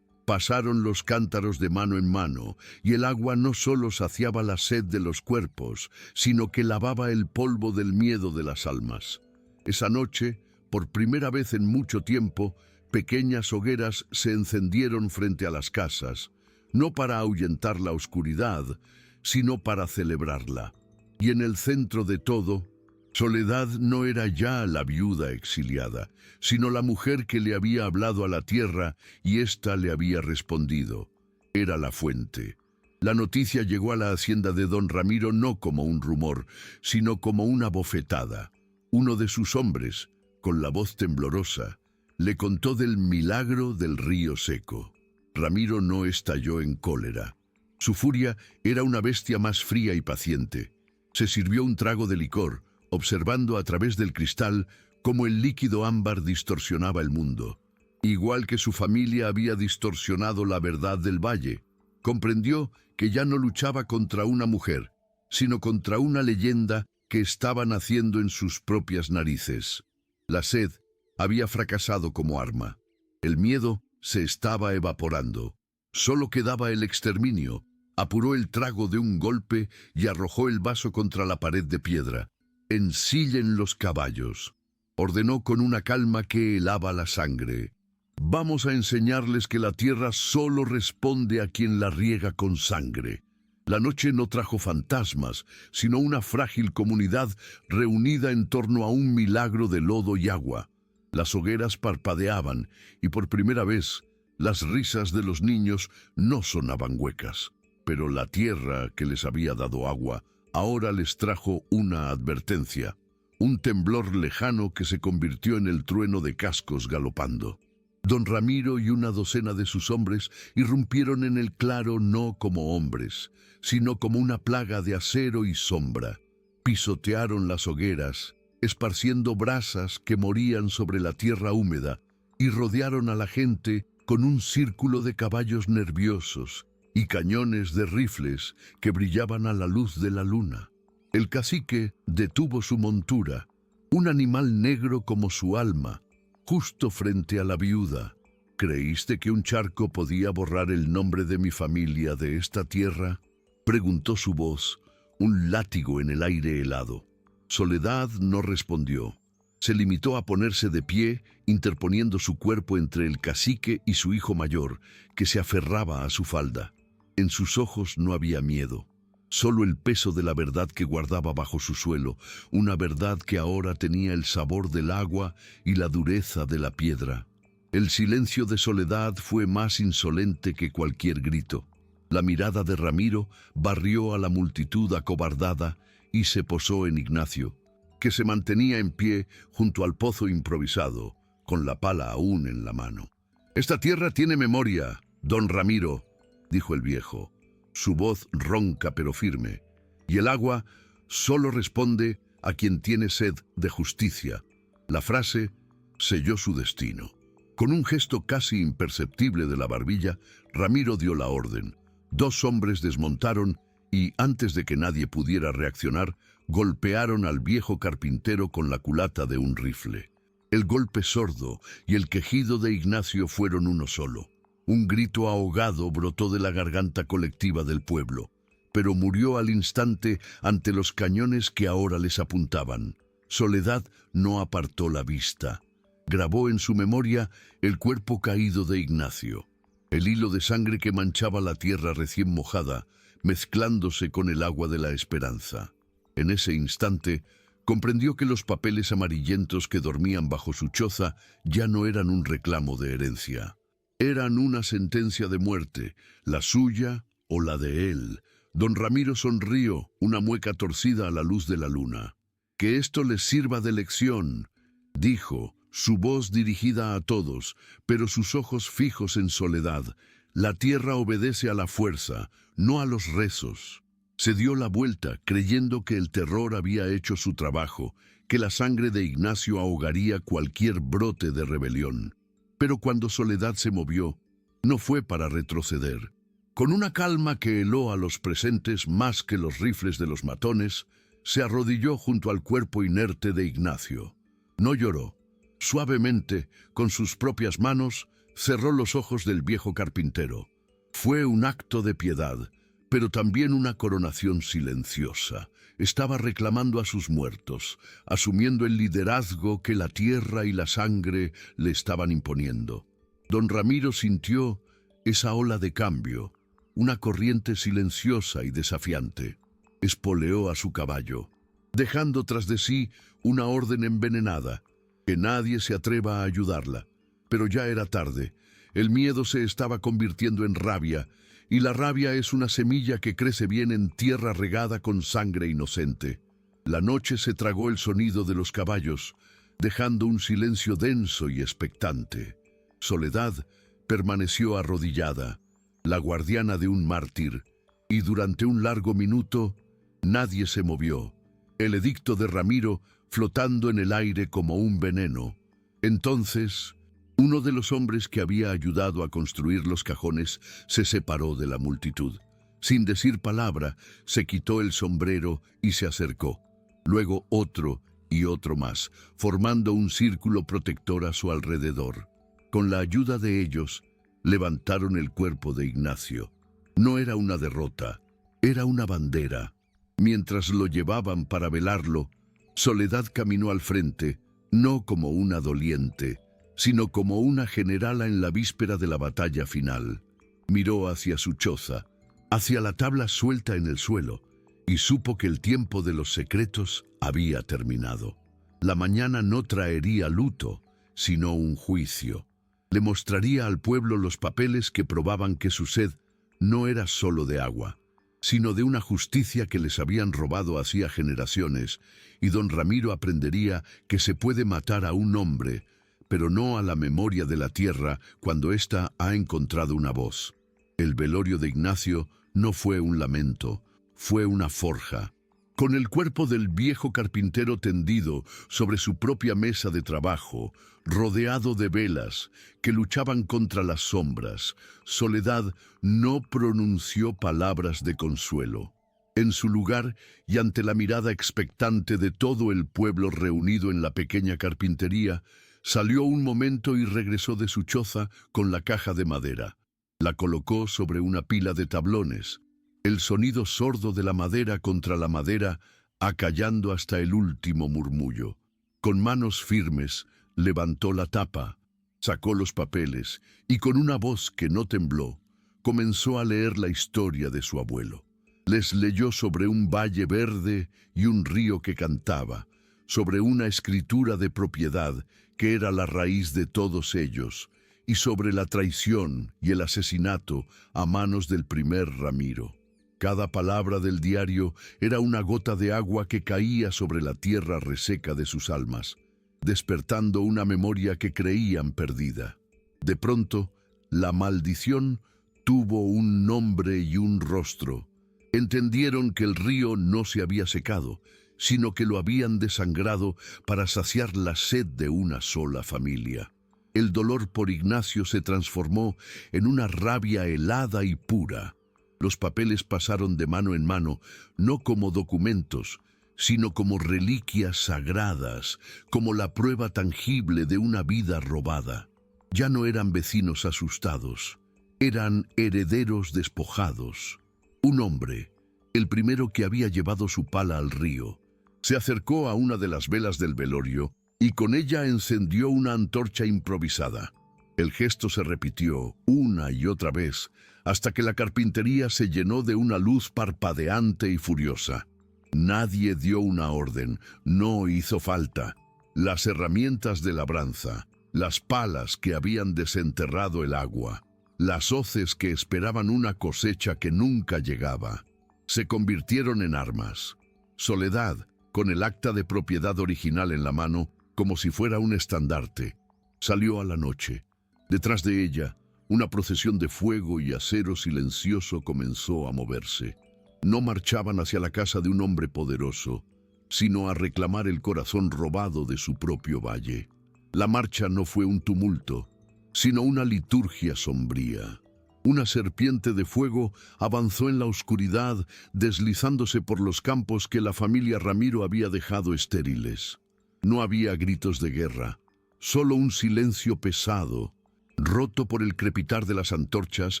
Speaker 1: Pasaron los cántaros de mano en mano, y el agua no solo saciaba la sed de los cuerpos, sino que lavaba el polvo del miedo de las almas. Esa noche, Por primera vez en mucho tiempo, pequeñas hogueras se encendieron frente a las casas, no para ahuyentar la oscuridad, sino para celebrarla. Y en el centro de todo, Soledad no era ya la viuda exiliada, sino la mujer que le había hablado a la tierra y ésta le había respondido. Era la fuente. La noticia llegó a la hacienda de don Ramiro no como un rumor, sino como una bofetada. Uno de sus hombres, con la voz temblorosa, le contó del milagro del río seco. Ramiro no estalló en cólera. Su furia era una bestia más fría y paciente. Se sirvió un trago de licor, observando a través del cristal cómo el líquido ámbar distorsionaba el mundo. Igual que su familia había distorsionado la verdad del valle, comprendió que ya no luchaba contra una mujer, sino contra una leyenda que estaba naciendo en sus propias narices. La sed había fracasado como arma. El miedo se estaba evaporando. Solo quedaba el exterminio. Apuró el trago de un golpe y arrojó el vaso contra la pared de piedra. «Ensillen los caballos», ordenó con una calma que helaba la sangre. «Vamos a enseñarles que la tierra solo responde a quien la riega con sangre». La noche no trajo fantasmas, sino una frágil comunidad reunida en torno a un milagro de lodo y agua. Las hogueras parpadeaban y por primera vez las risas de los niños no sonaban huecas. Pero la tierra que les había dado agua ahora les trajo una advertencia, un temblor lejano que se convirtió en el trueno de cascos galopando. Don Ramiro y una docena de sus hombres irrumpieron en el claro no como hombres, sino como una plaga de acero y sombra. Pisotearon las hogueras, esparciendo brasas que morían sobre la tierra húmeda, y rodearon a la gente con un círculo de caballos nerviosos y cañones de rifles que brillaban a la luz de la luna. El cacique detuvo su montura, un animal negro como su alma, justo frente a la viuda. «¿Creíste que un charco podía borrar el nombre de mi familia de esta tierra?», preguntó su voz, un látigo en el aire helado. Soledad no respondió. Se limitó a ponerse de pie, interponiendo su cuerpo entre el cacique y su hijo mayor, que se aferraba a su falda. En sus ojos no había miedo, solo el peso de la verdad que guardaba bajo su suelo, una verdad que ahora tenía el sabor del agua y la dureza de la piedra. El silencio de Soledad fue más insolente que cualquier grito. La mirada de Ramiro barrió a la multitud acobardada y se posó en Ignacio, que se mantenía en pie junto al pozo improvisado, con la pala aún en la mano. «Esta tierra tiene memoria, don Ramiro», dijo el viejo, su voz ronca pero firme, «y el agua solo responde a quien tiene sed de justicia». La frase selló su destino. Con un gesto casi imperceptible de la barbilla, Ramiro dio la orden. 2 hombres desmontaron y, antes de que nadie pudiera reaccionar, golpearon al viejo carpintero con la culata de un rifle. El golpe sordo y el quejido de Ignacio fueron uno solo. Un grito ahogado brotó de la garganta colectiva del pueblo, pero murió al instante ante los cañones que ahora les apuntaban. Soledad no apartó la vista. Grabó en su memoria el cuerpo caído de Ignacio, el hilo de sangre que manchaba la tierra recién mojada, mezclándose con el agua de la esperanza. En ese instante, comprendió que los papeles amarillentos que dormían bajo su choza ya no eran un reclamo de herencia. Eran una sentencia de muerte, la suya o la de él. Don Ramiro sonrió, una mueca torcida a la luz de la luna. «Que esto les sirva de lección», dijo, su voz dirigida a todos, pero sus ojos fijos en Soledad. «La tierra obedece a la fuerza, no a los rezos». Se dio la vuelta, creyendo que el terror había hecho su trabajo, que la sangre de Ignacio ahogaría cualquier brote de rebelión. Pero cuando Soledad se movió, no fue para retroceder. Con una calma que heló a los presentes más que los rifles de los matones, se arrodilló junto al cuerpo inerte de Ignacio. No lloró. Suavemente, con sus propias manos, cerró los ojos del viejo carpintero. Fue un acto de piedad, pero también una coronación silenciosa. Estaba reclamando a sus muertos, asumiendo el liderazgo que la tierra y la sangre le estaban imponiendo. Don Ramiro sintió esa ola de cambio, una corriente silenciosa y desafiante. Espoleó a su caballo, dejando tras de sí una orden envenenada, que nadie se atreva a ayudarla. Pero ya era tarde. El miedo se estaba convirtiendo en rabia, y la rabia es una semilla que crece bien en tierra regada con sangre inocente. La noche se tragó el sonido de los caballos, dejando un silencio denso y expectante. Soledad permaneció arrodillada, la guardiana de un mártir, y durante un largo minuto nadie se movió, el edicto de Ramiro flotando en el aire como un veneno. Entonces, uno de los hombres que había ayudado a construir los cajones se separó de la multitud. Sin decir palabra, se quitó el sombrero y se acercó. Luego otro y otro más, formando un círculo protector a su alrededor. Con la ayuda de ellos, levantaron el cuerpo de Ignacio. No era una derrota, era una bandera. Mientras lo llevaban para velarlo, Soledad caminó al frente, no como una doliente, sino como una generala en la víspera de la batalla final. Miró hacia su choza, hacia la tabla suelta en el suelo, y supo que el tiempo de los secretos había terminado. La mañana no traería luto, sino un juicio. Le mostraría al pueblo los papeles que probaban que su sed no era solo de agua, sino de una justicia que les habían robado hacía generaciones, y don Ramiro aprendería que se puede matar a un hombre, pero no a la memoria de la tierra cuando ésta ha encontrado una voz. El velorio de Ignacio no fue un lamento, fue una forja. Con el cuerpo del viejo carpintero tendido sobre su propia mesa de trabajo, rodeado de velas que luchaban contra las sombras, Soledad no pronunció palabras de consuelo. En su lugar, y ante la mirada expectante de todo el pueblo reunido en la pequeña carpintería, salió un momento y regresó de su choza con la caja de madera. La colocó sobre una pila de tablones, el sonido sordo de la madera contra la madera acallando hasta el último murmullo. Con manos firmes, levantó la tapa, sacó los papeles y con una voz que no tembló, comenzó a leer la historia de su abuelo. Les leyó sobre un valle verde y un río que cantaba, sobre una escritura de propiedad que era la raíz de todos ellos, y sobre la traición y el asesinato a manos del primer Ramiro. Cada palabra del diario era una gota de agua que caía sobre la tierra reseca de sus almas, despertando una memoria que creían perdida. De pronto, la maldición tuvo un nombre y un rostro. Entendieron que el río no se había secado, sino que lo habían desangrado para saciar la sed de una sola familia. El dolor por Ignacio se transformó en una rabia helada y pura. Los papeles pasaron de mano en mano, no como documentos, sino como reliquias sagradas, como la prueba tangible de una vida robada. Ya no eran vecinos asustados, eran herederos despojados. Un hombre, el primero que había llevado su pala al río, se acercó a una de las velas del velorio y con ella encendió una antorcha improvisada. El gesto se repitió una y otra vez, hasta que la carpintería se llenó de una luz parpadeante y furiosa. Nadie dio una orden, no hizo falta. Las herramientas de labranza, las palas que habían desenterrado el agua, las hoces que esperaban una cosecha que nunca llegaba, se convirtieron en armas. Soledad, con el acta de propiedad original en la mano, como si fuera un estandarte, salió a la noche. Detrás de ella, una procesión de fuego y acero silencioso comenzó a moverse. No marchaban hacia la casa de un hombre poderoso, sino a reclamar el corazón robado de su propio valle. La marcha no fue un tumulto, sino una liturgia sombría. Una serpiente de fuego avanzó en la oscuridad, deslizándose por los campos que la familia Ramiro había dejado estériles. No había gritos de guerra, solo un silencio pesado, roto por el crepitar de las antorchas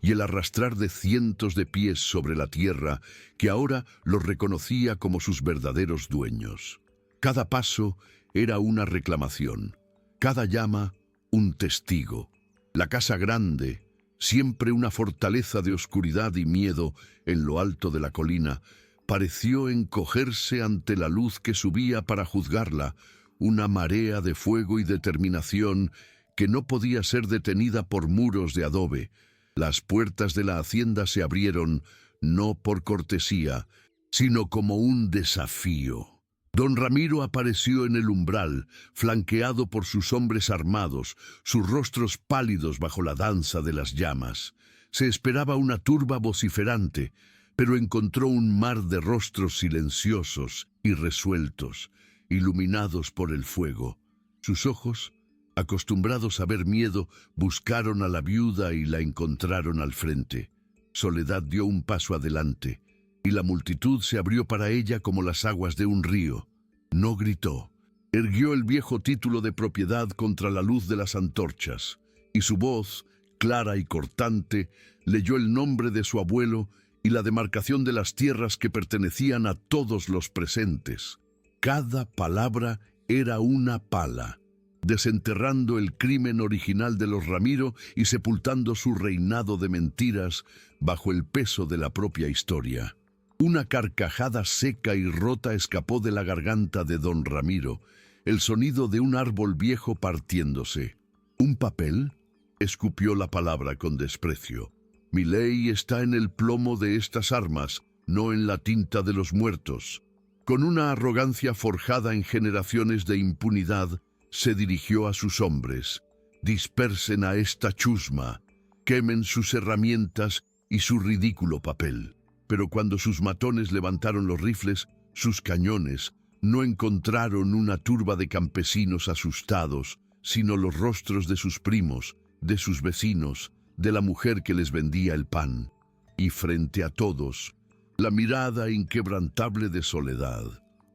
Speaker 1: y el arrastrar de cientos de pies sobre la tierra, que ahora los reconocía como sus verdaderos dueños. Cada paso era una reclamación, cada llama un testigo. La casa grande, siempre una fortaleza de oscuridad y miedo en lo alto de la colina, pareció encogerse ante la luz que subía para juzgarla, una marea de fuego y determinación que no podía ser detenida por muros de adobe. Las puertas de la hacienda se abrieron, no por cortesía, sino como un desafío. Don Ramiro apareció en el umbral, flanqueado por sus hombres armados, sus rostros pálidos bajo la danza de las llamas. Se esperaba una turba vociferante, pero encontró un mar de rostros silenciosos y resueltos, iluminados por el fuego. Sus ojos, acostumbrados a ver miedo, buscaron a la viuda y la encontraron al frente. Soledad dio un paso adelante, y la multitud se abrió para ella como las aguas de un río. No gritó. Erguió el viejo título de propiedad contra la luz de las antorchas, y su voz, clara y cortante, leyó el nombre de su abuelo y la demarcación de las tierras que pertenecían a todos los presentes. Cada palabra era una pala, desenterrando el crimen original de los Ramiro y sepultando su reinado de mentiras bajo el peso de la propia historia. Una carcajada seca y rota escapó de la garganta de don Ramiro, el sonido de un árbol viejo partiéndose. ¿Un papel? Escupió la palabra con desprecio. Mi ley está en el plomo de estas armas, no en la tinta de los muertos. Con una arrogancia forjada en generaciones de impunidad, se dirigió a sus hombres. Dispersen a esta chusma, quemen sus herramientas y su ridículo papel. Pero cuando sus matones levantaron los rifles, sus cañones, no encontraron una turba de campesinos asustados, sino los rostros de sus primos, de sus vecinos, de la mujer que les vendía el pan. Y frente a todos, la mirada inquebrantable de Soledad.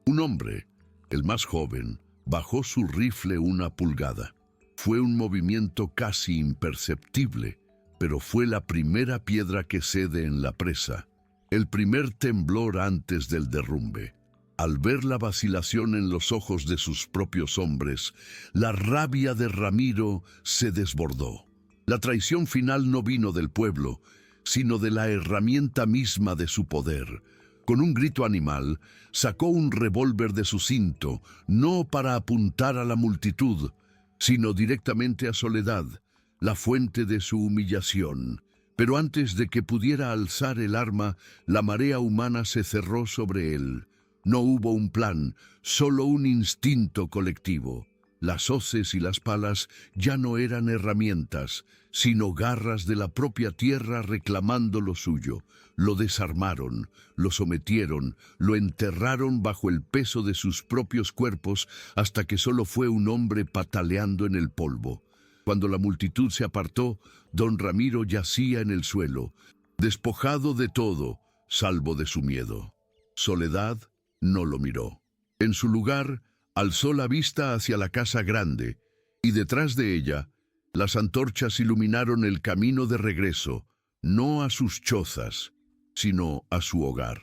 Speaker 1: Un hombre, el más joven, bajó su rifle una pulgada. Fue un movimiento casi imperceptible, pero fue la primera piedra que cede en la presa, el primer temblor antes del derrumbe. Al ver la vacilación en los ojos de sus propios hombres, la rabia de Ramiro se desbordó. La traición final no vino del pueblo, sino de la herramienta misma de su poder. Con un grito animal, sacó un revólver de su cinto, no para apuntar a la multitud, sino directamente a Soledad, la fuente de su humillación. Pero antes de que pudiera alzar el arma, la marea humana se cerró sobre él. No hubo un plan, solo un instinto colectivo. Las hoces y las palas ya no eran herramientas, sino garras de la propia tierra reclamando lo suyo. Lo desarmaron, lo sometieron, lo enterraron bajo el peso de sus propios cuerpos hasta que solo fue un hombre pataleando en el polvo. Cuando la multitud se apartó, don Ramiro yacía en el suelo, despojado de todo, salvo de su miedo. Soledad no lo miró. En su lugar, alzó la vista hacia la casa grande, y detrás de ella, las antorchas iluminaron el camino de regreso, no a sus chozas, sino a su hogar.